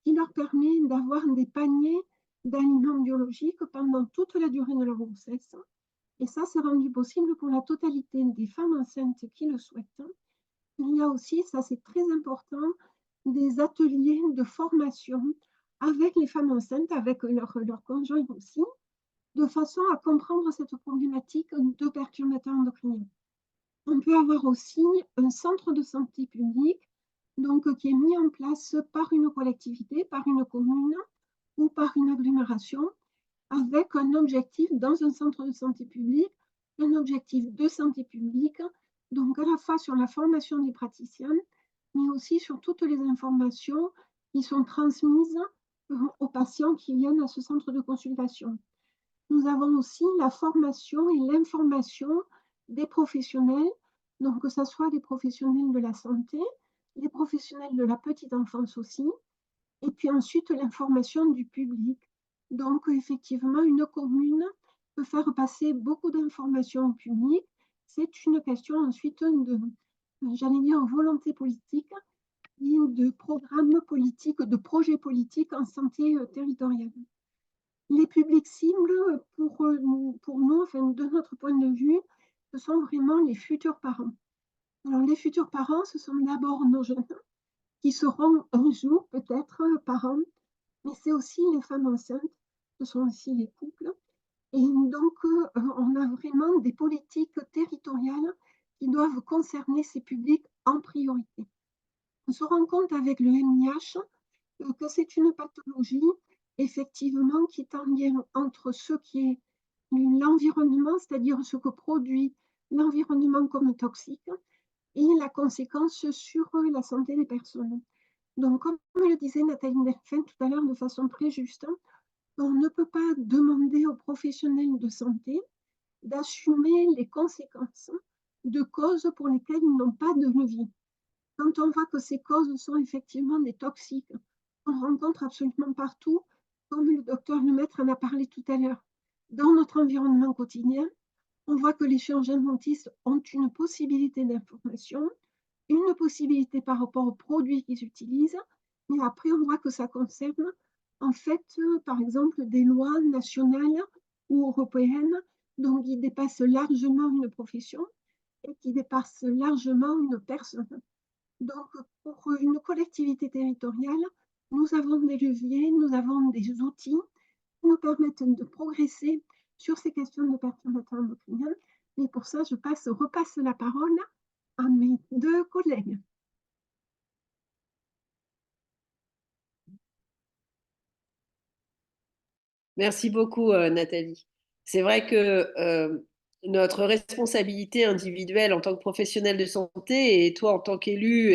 qui leur permet d'avoir des paniers d'aliments biologiques pendant toute la durée de leur grossesse. Et ça, c'est rendu possible pour la totalité des femmes enceintes qui le souhaitent. Il y a aussi, ça c'est très important, des ateliers de formation avec les femmes enceintes, avec leurs conjoints aussi, de façon à comprendre cette problématique de perturbateurs endocriniens. On peut avoir aussi un centre de santé public donc, qui est mis en place par une collectivité, par une commune ou par une agglomération, avec un objectif dans un centre de santé public, un objectif de santé publique, donc à la fois sur la formation des praticiens, mais aussi sur toutes les informations qui sont transmises aux patients qui viennent à ce centre de consultation. Nous avons aussi la formation et l'information des professionnels, donc que ce soit les professionnels de la santé, les professionnels de la petite enfance aussi, et puis ensuite l'information du public. Donc effectivement, une commune peut faire passer beaucoup d'informations au public. C'est une question ensuite de, j'allais dire, volonté politique et de programme politique, de projet politique en santé territoriale. Les publics cibles, pour nous, enfin, de notre point de vue, ce sont vraiment les futurs parents. Alors, les futurs parents, ce sont d'abord nos jeunes qui seront un jour peut-être parents, mais c'est aussi les femmes enceintes, ce sont aussi les couples. Et donc, on a vraiment des politiques territoriales qui doivent concerner ces publics en priorité. On se rend compte avec le MIH que c'est une pathologie, effectivement, qui est en lien entre ce qui est l'environnement, c'est-à-dire ce que produit l'environnement comme toxique, et la conséquence sur la santé des personnes. Donc, comme le disait Nathalie Delphin tout à l'heure de façon très juste, on ne peut pas demander aux professionnels de santé d'assumer les conséquences de causes pour lesquelles ils n'ont pas de levier. Quand on voit que ces causes sont effectivement des toxiques, on rencontre absolument partout, comme le docteur Lemaître en a parlé tout à l'heure, dans notre environnement quotidien, on voit que les chirurgiens dentistes ont une possibilité d'information, une possibilité par rapport aux produits qu'ils utilisent, mais après on voit que ça concerne en fait, par exemple, des lois nationales ou européennes, donc qui dépassent largement une profession et qui dépassent largement une personne. Donc, pour une collectivité territoriale, nous avons des leviers, nous avons des outils qui nous permettent de progresser sur ces questions de perturbateurs endocriniens. Mais pour ça, je repasse la parole à mes deux collègues. Merci beaucoup, Nathalie. C'est vrai que notre responsabilité individuelle en tant que professionnel de santé et toi en tant qu'élu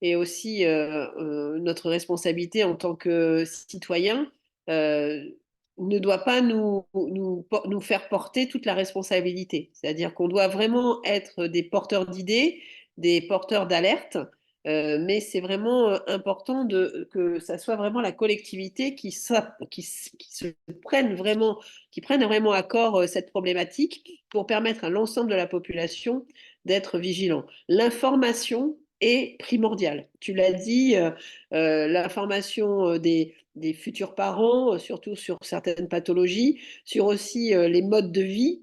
et aussi notre responsabilité en tant que citoyen ne doit pas nous faire porter toute la responsabilité. C'est-à-dire qu'on doit vraiment être des porteurs d'idées, des porteurs d'alerte. Mais c'est vraiment important que ça soit vraiment la collectivité qui prenne vraiment à corps cette problématique pour permettre à l'ensemble de la population d'être vigilant. L'information est primordiale. Tu l'as dit, l'information des futurs parents, surtout sur certaines pathologies, sur aussi les modes de vie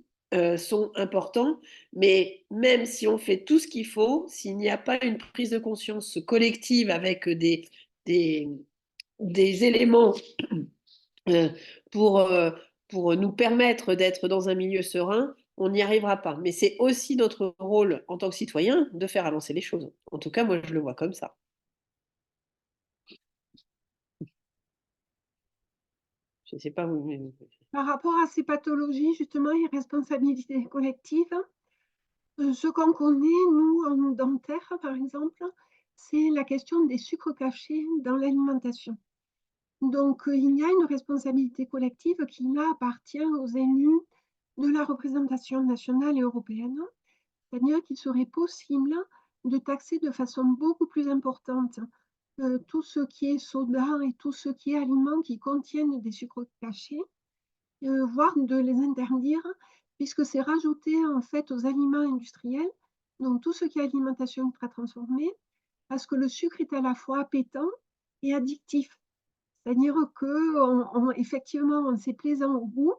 sont importants. Mais même si on fait tout ce qu'il faut, s'il n'y a pas une prise de conscience collective avec des éléments euh, pour, euh, pour nous permettre d'être dans un milieu serein, on n'y arrivera pas. Mais c'est aussi notre rôle en tant que citoyen de faire avancer les choses. En tout cas, moi, je le vois comme ça. Je ne sais pas où. Par rapport à ces pathologies, justement, et responsabilités collectives, ce qu'on connaît, nous, en dentaire, par exemple, c'est la question des sucres cachés dans l'alimentation. Donc, il y a une responsabilité collective qui, là, appartient aux élus de la représentation nationale et européenne, c'est-à-dire qu'il serait possible de taxer de façon beaucoup plus importante tout ce qui est soda et tout ce qui est aliments qui contiennent des sucres cachés, voire de les interdire, puisque c'est rajouté en fait aux aliments industriels, donc tout ce qui est alimentation ultra transformée, parce que le sucre est à la fois appétant et addictif. C'est-à-dire que effectivement, c'est plaisant au goût,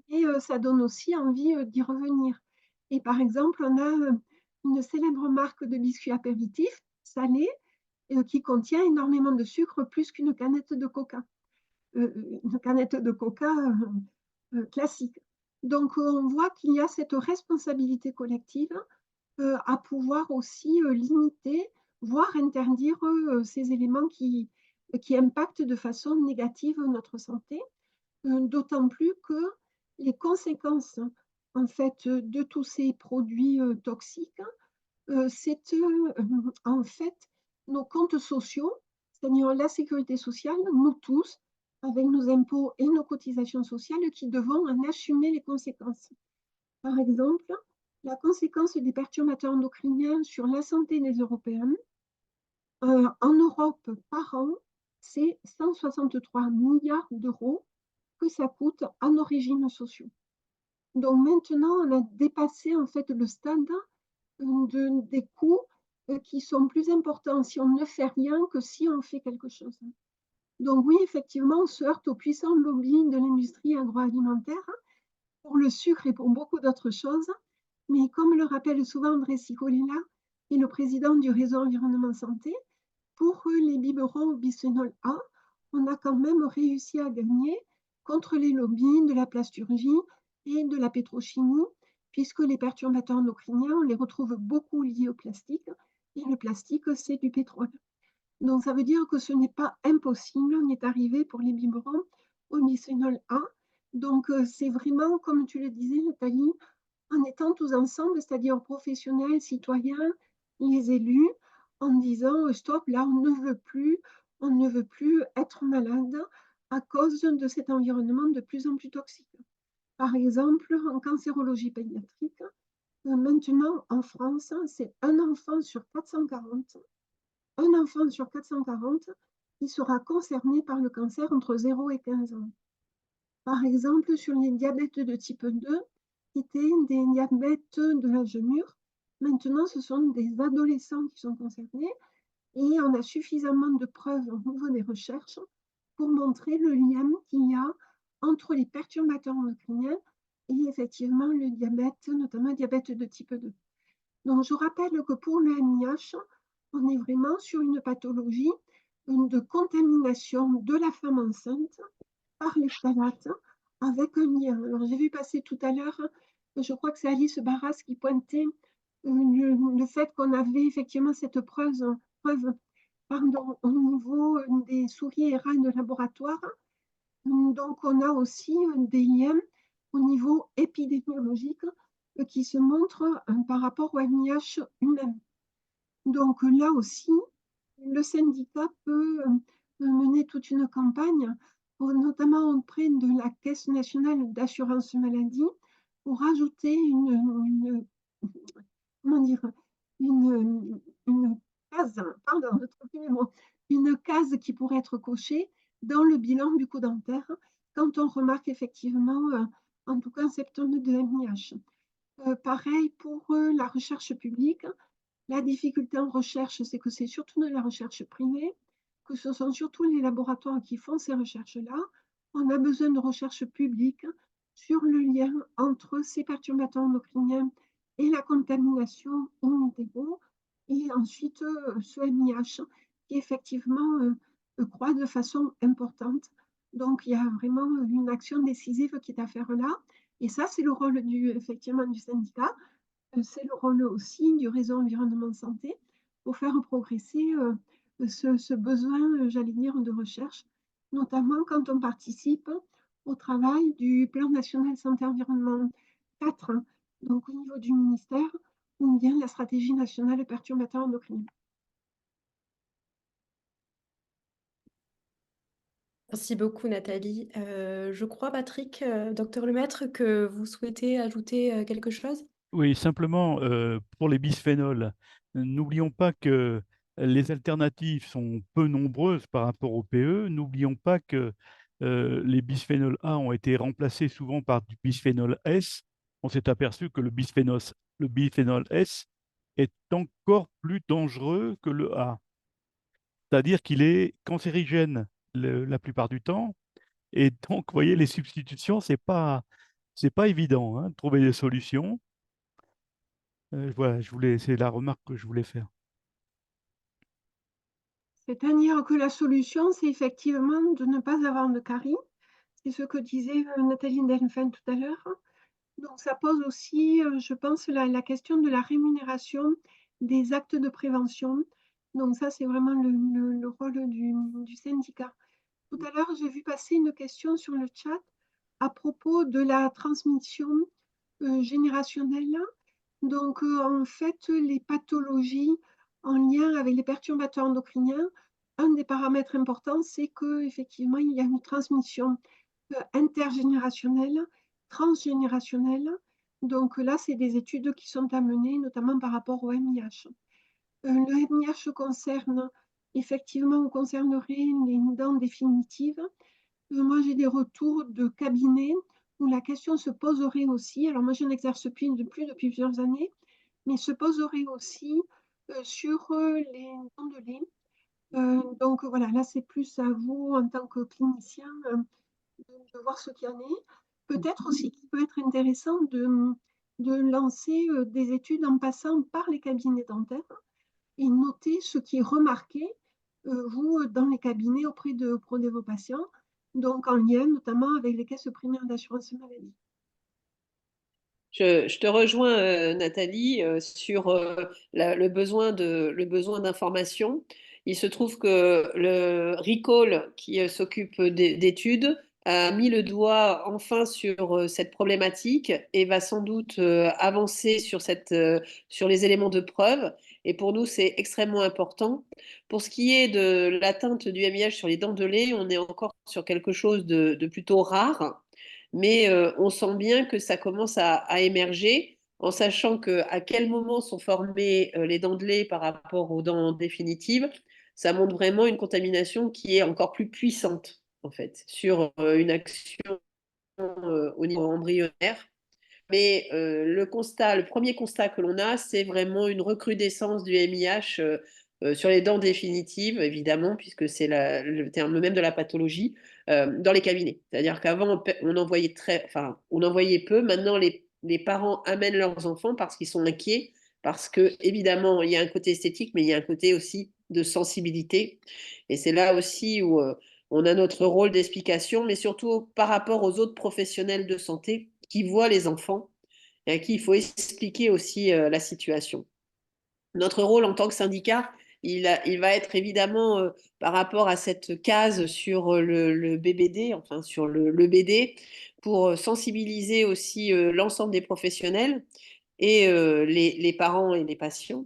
et ça donne aussi envie d'y revenir. Et par exemple, on a une célèbre marque de biscuits apéritifs salés qui contient énormément de sucre, plus qu'une canette de coca. Une canette de coca classique. Donc, on voit qu'il y a cette responsabilité collective à pouvoir aussi limiter, voire interdire ces éléments qui impactent de façon négative notre santé, d'autant plus que les conséquences en fait de tous ces produits toxiques, c'est en fait nos comptes sociaux, c'est-à-dire la sécurité sociale, nous tous, avec nos impôts et nos cotisations sociales qui devons en assumer les conséquences. Par exemple, la conséquence des perturbateurs endocriniens sur la santé des Européens, en Europe par an, c'est 163 milliards d'euros que ça coûte à nos régimes sociaux. Donc maintenant, on a dépassé en fait le stade des coûts qui sont plus importants si on ne fait rien que si on fait quelque chose. Donc oui, effectivement, on se heurte au puissant lobby de l'industrie agroalimentaire pour le sucre et pour beaucoup d'autres choses. Mais comme le rappelle souvent André Cicolella, qui est le président du réseau Environnement Santé, pour les biberons au bisphénol A, on a quand même réussi à gagner contre les lobbies de la plasturgie et de la pétrochimie, puisque les perturbateurs endocriniens, on les retrouve beaucoup liés au plastique, et le plastique, c'est du pétrole. Donc ça veut dire que ce n'est pas impossible, on est arrivé pour les biberons au bisphénol A. Donc c'est vraiment, comme tu le disais, Nathalie, en étant tous ensemble, c'est-à-dire professionnels, citoyens, les élus, en disant stop, là on ne veut plus être malade à cause de cet environnement de plus en plus toxique. Par exemple, en cancérologie pédiatrique, maintenant en France, c'est un enfant sur 440 qui sera concerné par le cancer entre 0 et 15 ans. Par exemple, sur les diabètes de type 2, qui étaient des diabètes de l'âge mûr, maintenant ce sont des adolescents qui sont concernés et on a suffisamment de preuves au niveau des recherches pour montrer le lien qu'il y a entre les perturbateurs endocriniens et effectivement le diabète, notamment le diabète de type 2. Donc je rappelle que pour le MIH, on est vraiment sur une pathologie de contamination de la femme enceinte par les phtalates avec un lien. Alors j'ai vu passer tout à l'heure, je crois que c'est Alice Barras qui pointait le fait qu'on avait effectivement cette preuve au niveau des souris et rats de laboratoire. Donc on a aussi des liens au niveau épidémiologique qui se montrent par rapport au MIH humain. Donc là aussi, le syndicat peut mener toute une campagne, notamment auprès de la Caisse nationale d'assurance maladie, pour ajouter comment dire, une case, pardon, je trouve plus mes mots, une case qui pourrait être cochée dans le bilan bucco-dentaire quand on remarque effectivement, en tout cas un symptôme de MIH. Pareil pour la recherche publique. La difficulté en recherche, c'est que c'est surtout de la recherche privée, que ce sont surtout les laboratoires qui font ces recherches-là. On a besoin de recherche publique sur le lien entre ces perturbateurs endocriniens et la contamination in utero, et ensuite ce MIH qui effectivement croît de façon importante. Donc il y a vraiment une action décisive qui est à faire là. Et ça, c'est le rôle effectivement du syndicat. C'est le rôle aussi du réseau environnement santé pour faire progresser ce besoin, j'allais dire, de recherche, notamment quand on participe au travail du plan national santé-environnement 4, donc au niveau du ministère, ou bien la stratégie nationale perturbateur endocrinien. Merci beaucoup, Nathalie. Je crois, Patrick, docteur Lemaître, que vous souhaitez ajouter quelque chose? Oui, simplement, pour les bisphénols, n'oublions pas que les alternatives sont peu nombreuses par rapport au PE. N'oublions pas que les bisphénols A ont été remplacés souvent par du bisphénol S. On s'est aperçu que le bisphénol S est encore plus dangereux que le A. C'est-à-dire qu'il est cancérigène la plupart du temps. Et donc, vous voyez, les substitutions, c'est pas évident, hein, de trouver des solutions. Voilà, c'est la remarque que je voulais faire. C'est-à-dire que la solution, c'est effectivement de ne pas avoir de caries. C'est ce que disait Nathalie Delphin tout à l'heure. Donc ça pose aussi, je pense, la question de la rémunération des actes de prévention. Donc ça, c'est vraiment le rôle du syndicat. Tout à l'heure, j'ai vu passer une question sur le chat à propos de la transmission générationnelle. Donc en fait, les pathologies en lien avec les perturbateurs endocriniens un des paramètres importants, c'est qu'effectivement, il y a une transmission intergénérationnelle, transgénérationnelle. Donc là, c'est des études qui sont à mener, notamment par rapport au MIH. Le MIH concernerait les dents définitives. Moi, j'ai des retours de cabinets où la question se poserait aussi, alors moi je n'exerce plus depuis plusieurs années, mais se poserait aussi sur les dents de lait. Donc voilà, là c'est plus à vous en tant que clinicien de voir ce qu'il y en est. Peut-être aussi qu'il peut être intéressant de lancer des études en passant par les cabinets dentaires et noter ce qui est remarqué, vous, dans les cabinets auprès de vos patients, donc en lien notamment avec les caisses primaires d'assurance maladie. Je te rejoins, Nathalie, sur le besoin d'information. Il se trouve que le Recall, qui s'occupe d'études, a mis le doigt enfin sur cette problématique et va sans doute avancer sur les éléments de preuve. Et pour nous, c'est extrêmement important. Pour ce qui est de l'atteinte du MIH sur les dents de lait, on est encore sur quelque chose de plutôt rare, mais on sent bien que ça commence à émerger, en sachant à quel moment sont formées les dents de lait par rapport aux dents définitives. Ça montre vraiment une contamination qui est encore plus puissante, en fait, sur une action au niveau embryonnaire. Mais le premier constat que l'on a, c'est vraiment une recrudescence du MIH sur les dents définitives, évidemment, puisque c'est le terme même de la pathologie, dans les cabinets. C'est-à-dire qu'avant, on en voyait peu. Maintenant, les parents amènent leurs enfants parce qu'ils sont inquiets, parce que, évidemment, il y a un côté esthétique, mais il y a un côté aussi de sensibilité. Et c'est là aussi où on a notre rôle d'explication, mais surtout par rapport aux autres professionnels de santé qui voient les enfants et à qui il faut expliquer aussi la situation. Notre rôle en tant que syndicat, il va être évidemment par rapport à cette case sur le BBD, enfin sur le BD, pour sensibiliser aussi l'ensemble des professionnels et les parents et les patients.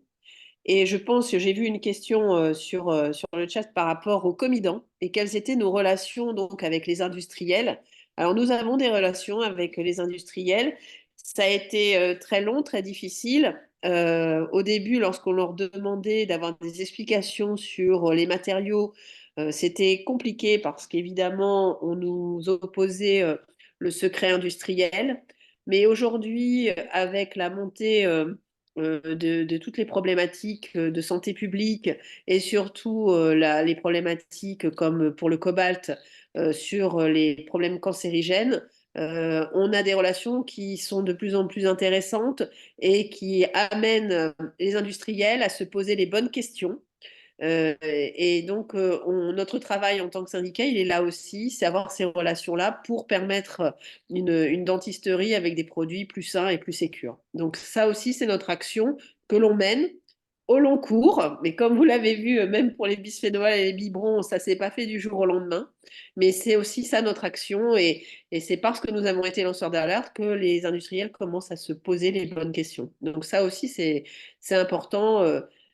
Et je pense que j'ai vu une question sur le chat par rapport aux comidants et quelles étaient nos relations donc avec les industriels. Alors nous avons des relations avec les industriels. Ça a été très long, très difficile. Au début, lorsqu'on leur demandait d'avoir des explications sur les matériaux, c'était compliqué parce qu'évidemment, on nous opposait le secret industriel. Mais aujourd'hui, avec la montée de toutes les problématiques de santé publique et surtout les problématiques comme pour le cobalt sur les problèmes cancérigènes, on a des relations qui sont de plus en plus intéressantes et qui amènent les industriels à se poser les bonnes questions. Et donc, notre travail en tant que syndicat, il est là aussi, c'est avoir ces relations-là pour permettre une dentisterie avec des produits plus sains et plus sécurs. Donc ça aussi, c'est notre action que l'on mène au long cours. Mais comme vous l'avez vu, même pour les bisphénols et les biberons, ça ne s'est pas fait du jour au lendemain. Mais c'est aussi ça notre action. Et c'est parce que nous avons été lanceurs d'alerte que les industriels commencent à se poser les bonnes questions. Donc ça aussi, c'est important.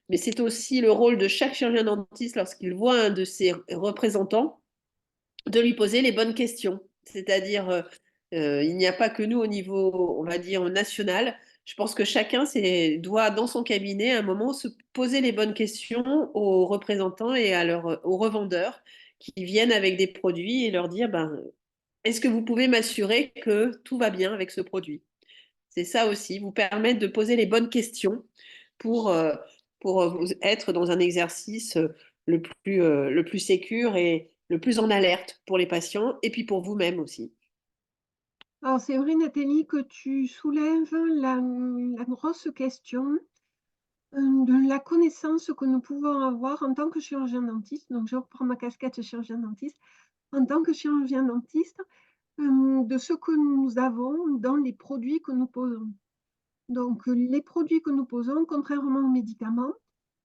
Mais c'est aussi le rôle de chaque chirurgien dentiste, lorsqu'il voit un de ses représentants, de lui poser les bonnes questions. C'est-à-dire, il n'y a pas que nous au niveau, on va dire, national. Je pense que chacun doit, dans son cabinet, à un moment, se poser les bonnes questions aux représentants et aux revendeurs qui viennent avec des produits et leur dire, est-ce que vous pouvez m'assurer que tout va bien avec ce produit? C'est ça aussi, vous permettre de poser les bonnes questions pour, vous être dans un exercice le plus sécure et le plus en alerte pour les patients et puis pour vous-même aussi. Alors c'est vrai Nathalie que tu soulèves la grosse question de la connaissance que nous pouvons avoir en tant que chirurgien dentiste. Donc je reprends ma casquette chirurgien dentiste. En tant que chirurgien dentiste, de ce que nous avons dans les produits que nous posons. Donc, les produits que nous posons, contrairement aux médicaments,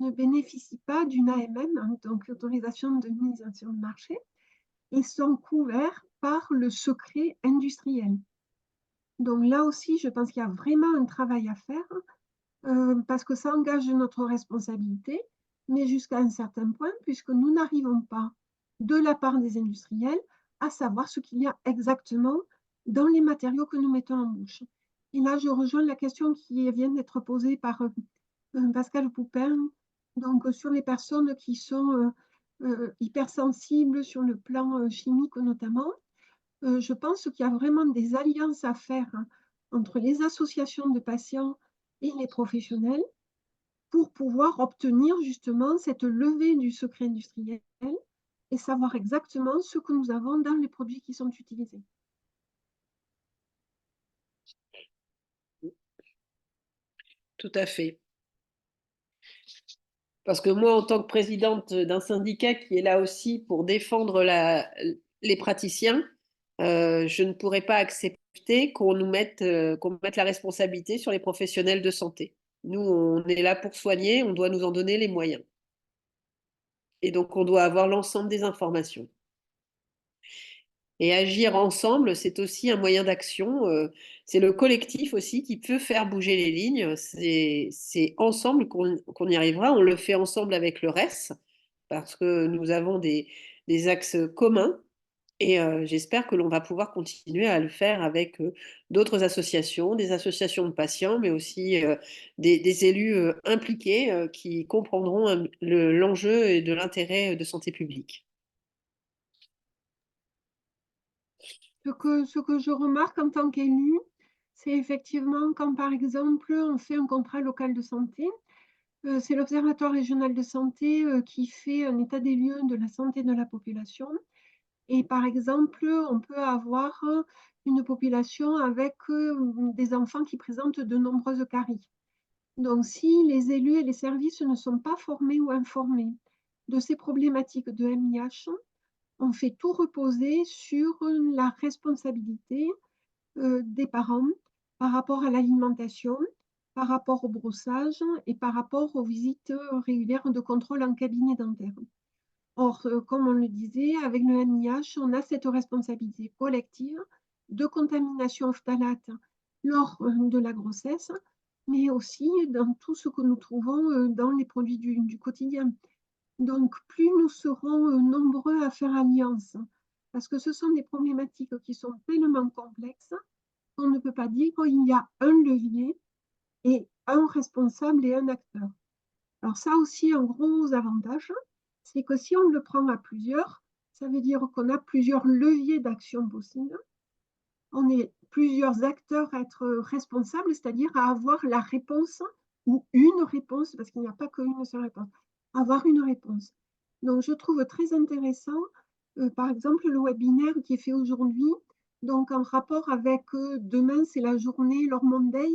ne bénéficient pas d'une AMM, hein, donc autorisation de mise sur le marché, et sont couverts par le secret industriel. Donc là aussi, je pense qu'il y a vraiment un travail à faire parce que ça engage notre responsabilité, mais jusqu'à un certain point, puisque nous n'arrivons pas, de la part des industriels, à savoir ce qu'il y a exactement dans les matériaux que nous mettons en bouche. Et là, je rejoins la question qui vient d'être posée par Pascal Poupin, donc sur les personnes qui sont hypersensibles sur le plan chimique notamment. Je pense qu'il y a vraiment des alliances à faire entre les associations de patients et les professionnels pour pouvoir obtenir justement cette levée du secret industriel et savoir exactement ce que nous avons dans les produits qui sont utilisés. Tout à fait. Parce que moi, en tant que présidente d'un syndicat qui est là aussi pour défendre les praticiens, je ne pourrais pas accepter qu'on mette la responsabilité sur les professionnels de santé. Nous, on est là pour soigner, on doit nous en donner les moyens. Et donc, on doit avoir l'ensemble des informations. Et agir ensemble, c'est aussi un moyen d'action. C'est le collectif aussi qui peut faire bouger les lignes. C'est ensemble qu'on y arrivera. On le fait ensemble avec le RES parce que nous avons des axes communs. Et j'espère que l'on va pouvoir continuer à le faire avec d'autres associations, des associations de patients, mais aussi des élus impliqués qui comprendront l'enjeu et de l'intérêt de santé publique. Ce que je remarque en tant qu'élu, c'est effectivement quand, par exemple, on fait un contrat local de santé, c'est l'Observatoire régional de santé qui fait un état des lieux de la santé de la population. Et par exemple, on peut avoir une population avec des enfants qui présentent de nombreuses caries. Donc, si les élus et les services ne sont pas formés ou informés de ces problématiques de MIH, on fait tout reposer sur la responsabilité des parents par rapport à l'alimentation, par rapport au brossage et par rapport aux visites régulières de contrôle en cabinet dentaire. Or, comme on le disait, avec le MIH, on a cette responsabilité collective de contamination ophtalate lors de la grossesse, mais aussi dans tout ce que nous trouvons dans les produits du quotidien. Donc, plus nous serons nombreux à faire alliance, parce que ce sont des problématiques qui sont tellement complexes qu'on ne peut pas dire qu'il y a un levier et un responsable et un acteur. Alors ça aussi, un gros avantage, c'est que si on le prend à plusieurs, ça veut dire qu'on a plusieurs leviers d'action possibles. On est plusieurs acteurs à être responsables, c'est-à-dire à avoir la réponse ou une réponse, parce qu'il n'y a pas qu'une seule réponse, avoir une réponse. Donc je trouve très intéressant, par exemple, le webinaire qui est fait aujourd'hui, donc en rapport avec demain, c'est la journée, l'Hormone Day,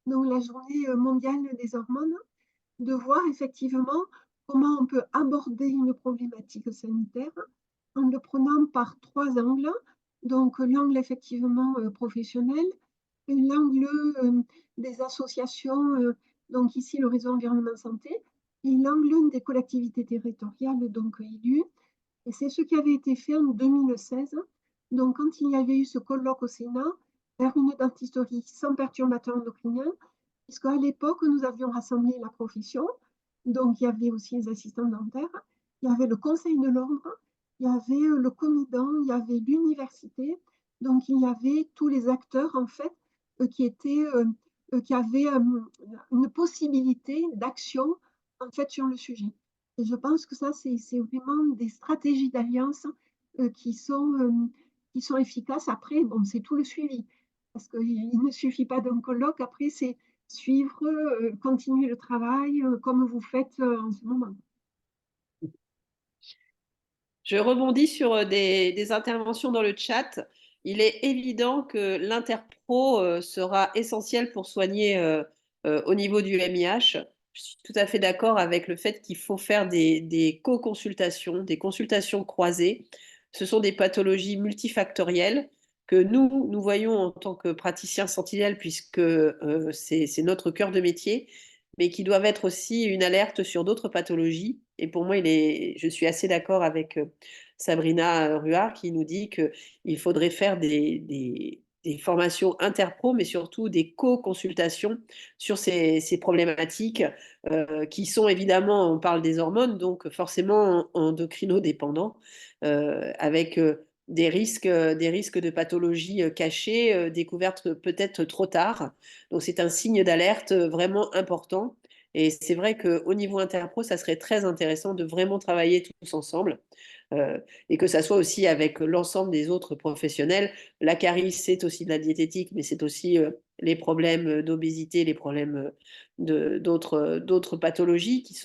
donc la journée mondiale des hormones, de voir effectivement comment on peut aborder une problématique sanitaire en le prenant par trois angles. Donc l'angle effectivement professionnel, l'angle des associations, donc ici le réseau environnement santé, et l'angle des collectivités territoriales, donc élues. Et c'est ce qui avait été fait en 2016. Donc quand il y avait eu ce colloque au Sénat vers une dentisterie sans perturbateurs endocriniens, puisqu'à l'époque, nous avions rassemblé la profession, donc il y avait aussi les assistants dentaires, il y avait le conseil de l'ordre, il y avait le comidan, il y avait l'université, donc il y avait tous les acteurs en fait qui avaient une possibilité d'action en fait sur le sujet. Et je pense que ça, c'est vraiment des stratégies d'alliance qui sont efficaces. Après, bon, c'est tout le suivi. Parce qu'il ne suffit pas d'un colloque, après, c'est suivre, continuer le travail comme vous faites en ce moment. Je rebondis sur des interventions dans le chat. Il est évident que l'interpro sera essentiel pour soigner au niveau du MIH. Je suis tout à fait d'accord avec le fait qu'il faut faire des co-consultations, des consultations croisées. Ce sont des pathologies multifactorielles que nous voyons en tant que praticiens sentinelles, puisque c'est notre cœur de métier, mais qui doivent être aussi une alerte sur d'autres pathologies. Et pour moi, je suis assez d'accord avec Sabrina Ruard qui nous dit qu'il faudrait faire des formations interpro, mais surtout des co-consultations sur ces problématiques qui sont évidemment, on parle des hormones, donc forcément endocrinodépendants, avec des risques de pathologies cachées, découvertes peut-être trop tard. Donc c'est un signe d'alerte vraiment important. Et c'est vrai qu'au niveau interpro, ça serait très intéressant de vraiment travailler tous ensemble. Et que ça soit aussi avec l'ensemble des autres professionnels. La carie, c'est aussi de la diététique, mais c'est aussi les problèmes d'obésité, les problèmes d'autres pathologies qui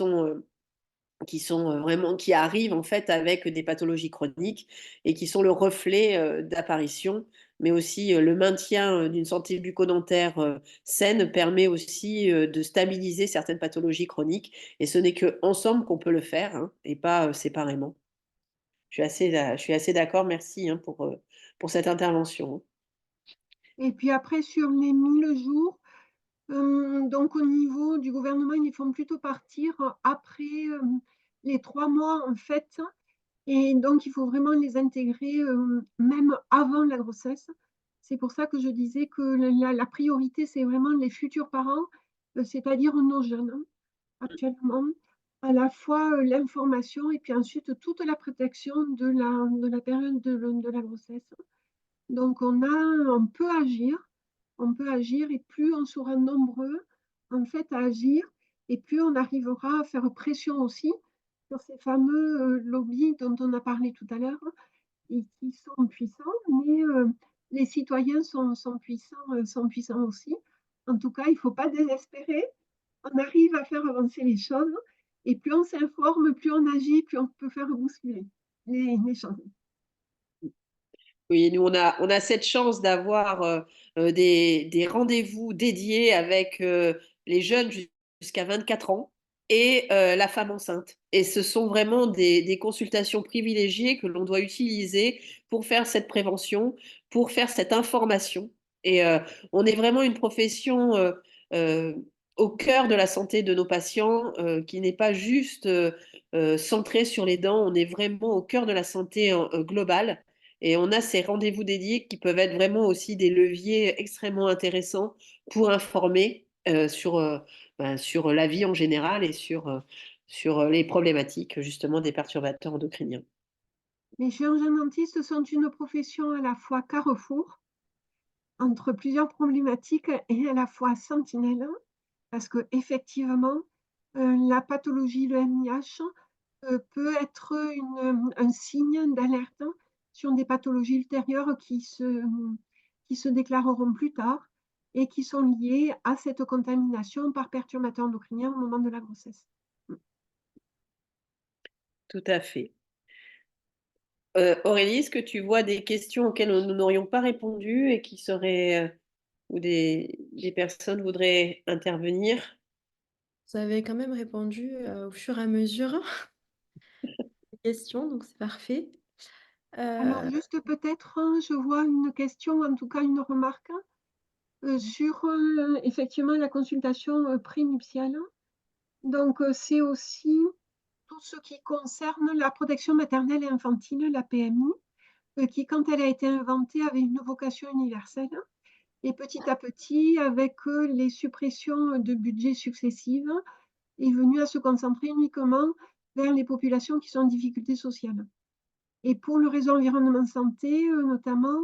arrivent en fait avec des pathologies chroniques et qui sont le reflet d'apparition, mais aussi le maintien d'une santé bucco-dentaire saine permet aussi de stabiliser certaines pathologies chroniques. Et ce n'est qu'ensemble qu'on peut le faire, hein, et pas séparément. Je suis assez d'accord, merci, hein, pour cette intervention. Et puis après, sur les 1000 jours, donc au niveau du gouvernement, ils les font plutôt partir après les 3 mois, en fait. Et donc, il faut vraiment les intégrer même avant la grossesse. C'est pour ça que je disais que la priorité, c'est vraiment les futurs parents, c'est-à-dire nos jeunes, hein, actuellement. À la fois l'information et puis ensuite toute la protection de la période de la grossesse. Donc, on peut agir et plus on sera nombreux en fait à agir et plus on arrivera à faire pression aussi sur ces fameux lobbies dont on a parlé tout à l'heure et qui sont puissants, mais les citoyens sont puissants aussi. En tout cas, il ne faut pas désespérer. On arrive à faire avancer les choses et plus on s'informe, plus on agit, plus on peut faire bousculer les choses. Oui, nous, on a cette chance d'avoir des rendez-vous dédiés avec les jeunes jusqu'à 24 ans et la femme enceinte. Et ce sont vraiment des consultations privilégiées que l'on doit utiliser pour faire cette prévention, pour faire cette information. Et on est vraiment une profession euh, au cœur de la santé de nos patients, qui n'est pas juste centrée sur les dents, on est vraiment au cœur de la santé globale. Et on a ces rendez-vous dédiés qui peuvent être vraiment aussi des leviers extrêmement intéressants pour informer sur la vie en général et sur les problématiques justement des perturbateurs endocriniens. Les chirurgiens dentistes sont une profession à la fois carrefour entre plusieurs problématiques et à la fois sentinelle, parce que effectivement, la pathologie, le MIH, peut être un signe d'alerte sur des pathologies ultérieures qui se déclareront plus tard et qui sont liées à cette contamination par perturbateur endocrinien au moment de la grossesse. Tout à fait. Aurélie, est-ce que tu vois des questions auxquelles nous n'aurions pas répondu et qui seraient, ou des personnes voudraient intervenir? Vous avez quand même répondu au fur et à mesure aux questions, donc c'est parfait. Alors juste peut-être, je vois une question, en tout cas une remarque, sur effectivement la consultation prénuptiale. Donc c'est aussi tout ce qui concerne la protection maternelle et infantile, la PMI, qui, quand elle a été inventée, avait une vocation universelle. Et petit à petit, avec les suppressions de budgets successives, est venue à se concentrer uniquement vers les populations qui sont en difficulté sociale. Et pour le réseau environnement santé, notamment,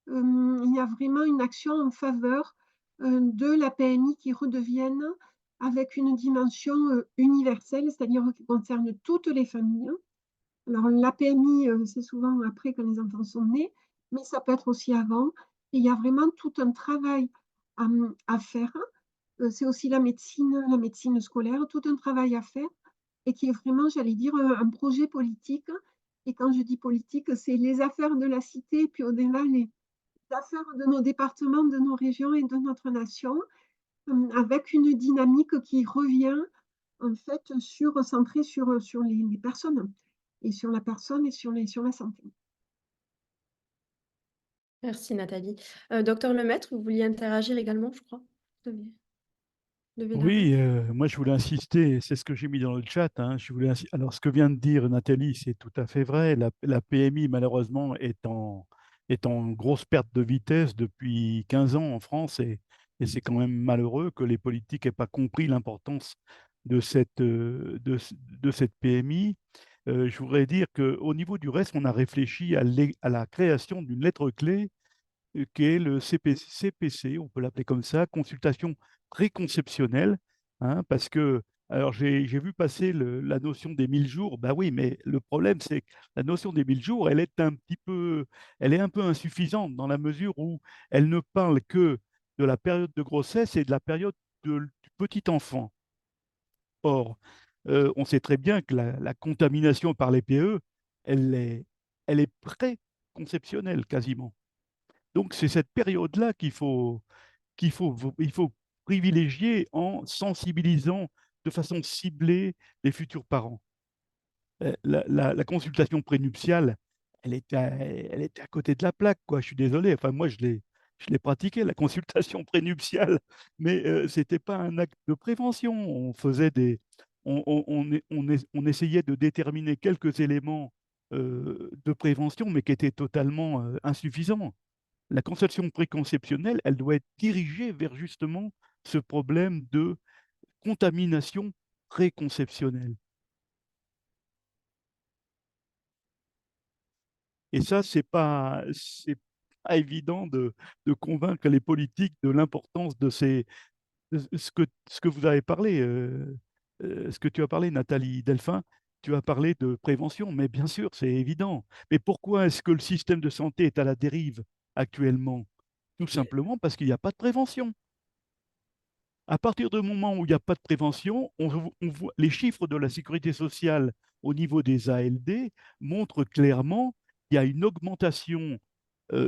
il y a vraiment une action en faveur de la PMI qui redevienne avec une dimension universelle, c'est-à-dire qui concerne toutes les familles. Alors, la PMI, c'est souvent après quand les enfants sont nés, mais ça peut être aussi avant. Et il y a vraiment tout un travail à faire. C'est aussi la médecine scolaire, tout un travail à faire et qui est vraiment, j'allais dire, un projet politique. Et quand je dis politique, c'est les affaires de la cité, puis au-delà, les affaires de nos départements, de nos régions et de notre nation, avec une dynamique qui revient, en fait, centrée sur les personnes, et sur la personne et sur la santé. Merci Nathalie. Docteur Lemaître, vous vouliez interagir également, je crois. Vous levez la main. Oui, moi je voulais insister, c'est ce que j'ai mis dans le chat, hein, alors ce que vient de dire Nathalie, c'est tout à fait vrai. La PMI malheureusement est est en grosse perte de vitesse depuis 15 ans en France et c'est quand même malheureux que les politiques n'aient pas compris l'importance de cette PMI. Je voudrais dire qu'au niveau du reste, on a réfléchi à la création d'une lettre clé qui est le CPC, on peut l'appeler comme ça, consultation préconceptionnelle, hein, parce que, alors j'ai vu passer la notion des 1000 jours, bah oui, mais le problème, c'est que la notion des 1000 jours, elle est un peu insuffisante dans la mesure où elle ne parle que de la période de grossesse et de la période du petit enfant. Or, on sait très bien que la contamination par les PE, elle est préconceptionnelle quasiment. Donc, c'est cette période-là il faut privilégier en sensibilisant de façon ciblée les futurs parents. La consultation prénuptiale, elle était à côté de la plaque, quoi. Je suis désolé. Enfin, moi, je l'ai pratiqué, la consultation prénuptiale, mais ce n'était pas un acte de prévention. On essayait de déterminer quelques éléments de prévention, mais qui étaient totalement insuffisants. La conception préconceptionnelle, elle doit être dirigée vers justement ce problème de contamination préconceptionnelle. Et ça, c'est pas évident de convaincre les politiques de l'importance de ce que vous avez parlé, ce que tu as parlé, Nathalie Delphin. Tu as parlé de prévention, mais bien sûr, c'est évident. Mais pourquoi est-ce que le système de santé est à la dérive actuellement? Tout simplement parce qu'il n'y a pas de prévention. À partir du moment où il n'y a pas de prévention, on voit les chiffres de la sécurité sociale au niveau des ALD montrent clairement qu'il y a une augmentation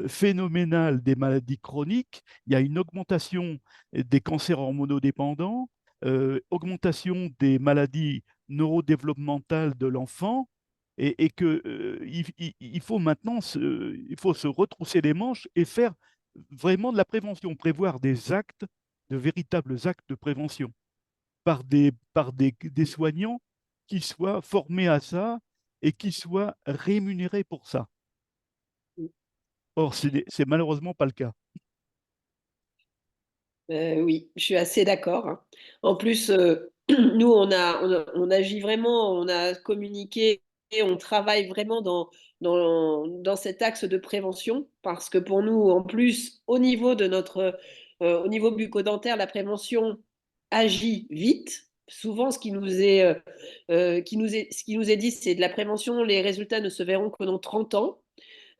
phénoménale des maladies chroniques, il y a une augmentation des cancers hormonodépendants, augmentation des maladies neurodéveloppementales de l'enfant, et que il faut maintenant il faut se retrousser les manches et faire vraiment de la prévention, prévoir des actes, de véritables actes de prévention des soignants qui soient formés à ça et qui soient rémunérés pour ça. Or, c'est malheureusement pas le cas. Oui, je suis assez d'accord, hein. En plus, nous, on agit vraiment, on a communiqué, on travaille vraiment dans cet axe de prévention, parce que pour nous, en plus, au niveau bucco-dentaire, la prévention agit vite. Souvent, ce qui nous est dit, c'est de la prévention, les résultats ne se verront que dans 30 ans.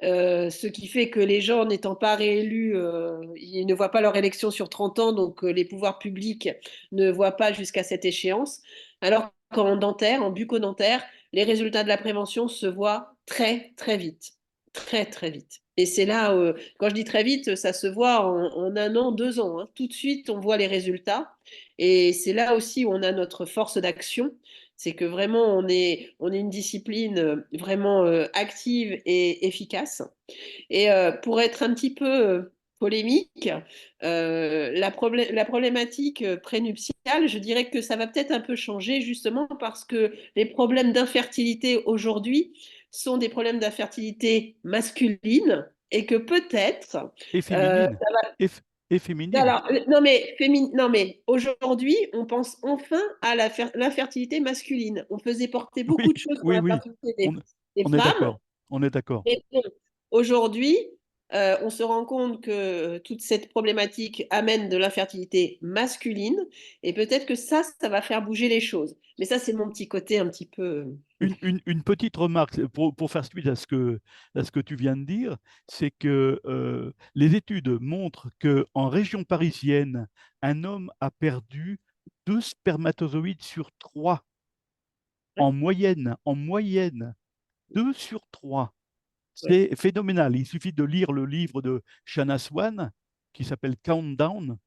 Ce qui fait que les gens n'étant pas réélus, ils ne voient pas leur élection sur 30 ans, donc les pouvoirs publics ne voient pas jusqu'à cette échéance. Alors qu'en dentaire, en bucco-dentaire, les résultats de la prévention se voient très, très vite. Très, très vite. Et c'est là, quand je dis très vite, ça se voit en 1 an, 2 ans, hein. Tout de suite, on voit les résultats. Et c'est là aussi où on a notre force d'action. C'est que vraiment, on est une discipline vraiment active et efficace. Et pour être un petit peu polémique, la problématique prénuptiale, je dirais que ça va peut-être un peu changer justement parce que les problèmes d'infertilité aujourd'hui sont des problèmes d'infertilité masculine et que peut-être Et euh, féminine. Et, et féminine. alors, non, mais aujourd'hui, on pense enfin à l'infertilité masculine. On faisait porter Oui, beaucoup de choses sur oui, la oui. fertilité On, des on est femmes. d'accord. On est d'accord. Mais bon, aujourd'hui, on se rend compte que toute cette problématique amène de l'infertilité masculine. Et peut-être que ça va faire bouger les choses. Mais ça, c'est mon petit côté un petit peu. Une petite remarque pour faire suite à ce que tu viens de dire, c'est que les études montrent qu'en région parisienne, un homme a perdu 2 spermatozoïdes sur 3 en moyenne, 2 sur 3. Ouais. C'est phénoménal. Il suffit de lire le livre de Shanna Swan qui s'appelle Countdown.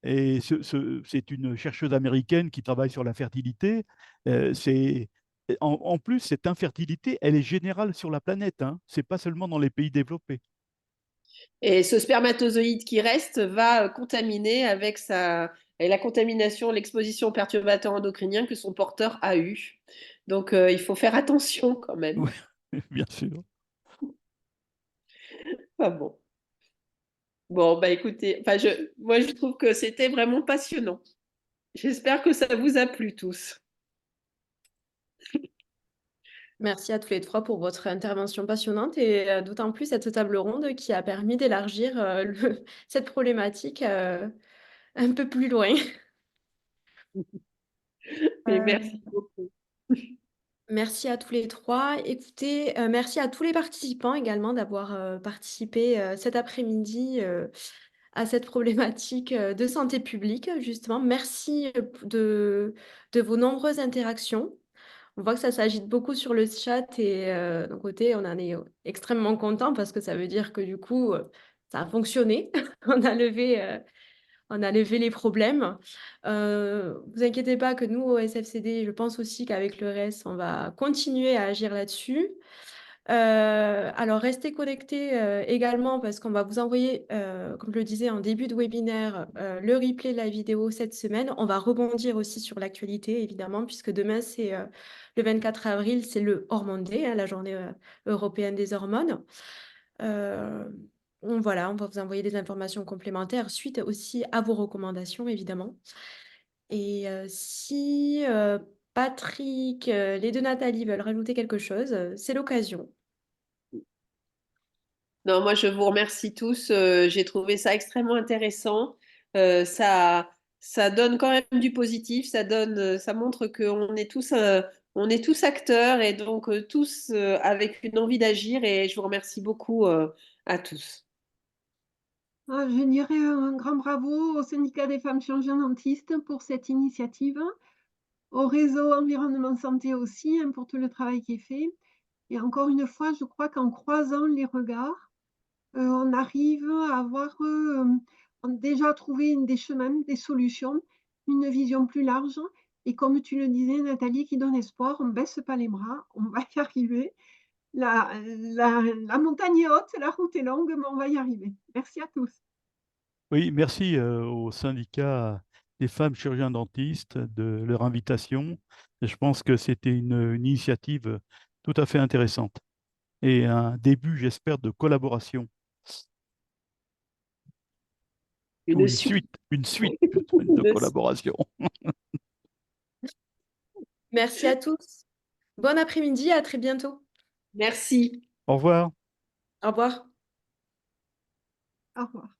Et c'est une chercheuse américaine qui travaille sur la fertilité. En plus, cette infertilité, elle est générale sur la planète, hein. Ce n'est pas seulement dans les pays développés. Et ce spermatozoïde qui reste va contaminer et la contamination, l'exposition aux perturbateurs endocriniens que son porteur a eu. Donc, il faut faire attention quand même. Oui, bien sûr. Enfin bon. Bon, bah écoutez, enfin, moi je trouve que c'était vraiment passionnant. J'espère que ça vous a plu tous. Merci à tous les trois pour votre intervention passionnante et d'autant plus cette table ronde qui a permis d'élargir cette problématique un peu plus loin. Et Euh, merci beaucoup. Merci à tous les trois. Écoutez, merci à tous les participants également d'avoir participé cet après-midi à cette problématique de santé publique, justement. Merci de vos nombreuses interactions. On voit que ça s'agite beaucoup sur le chat et d'un côté, on en est extrêmement content parce que ça veut dire que du coup, ça a fonctionné. On a levé les problèmes. Vous inquiétez pas que nous, au SFCD, je pense aussi qu'avec le reste, on va continuer à agir là-dessus. Alors, restez connectés également parce qu'on va vous envoyer, comme je le disais en début de webinaire, le replay de la vidéo cette semaine. On va rebondir aussi sur l'actualité, évidemment, puisque demain, c'est le 24 avril, c'est le Hormone Day, hein, la journée européenne des hormones. Voilà, on va vous envoyer des informations complémentaires suite aussi à vos recommandations, évidemment. Et si Patrick, les deux Nathalie veulent rajouter quelque chose, c'est l'occasion. Non, moi, je vous remercie tous. J'ai trouvé ça extrêmement intéressant. Ça donne quand même du positif. Ça montre on est tous acteurs et donc tous avec une envie d'agir. Et je vous remercie beaucoup à tous. Je dirais un grand bravo au syndicat des femmes chirurgiens-dentistes pour cette initiative, au réseau Environnement Santé aussi, hein, pour tout le travail qui est fait. Et encore une fois, je crois qu'en croisant les regards, on arrive à avoir déjà trouvé des chemins, des solutions, une vision plus large. Et comme tu le disais, Nathalie, qui donne espoir, on ne baisse pas les bras, on va y arriver. La montagne est haute, la route est longue, mais on va y arriver. Merci à tous. Oui, merci au syndicat des femmes chirurgiens dentistes de leur invitation. Je pense que c'était une initiative tout à fait intéressante et un début, j'espère, de collaboration ou Une suite. une suite de Une suite. collaboration. Merci à tous. Bon après-midi, à très bientôt. Merci. Au revoir. Au revoir. Au revoir.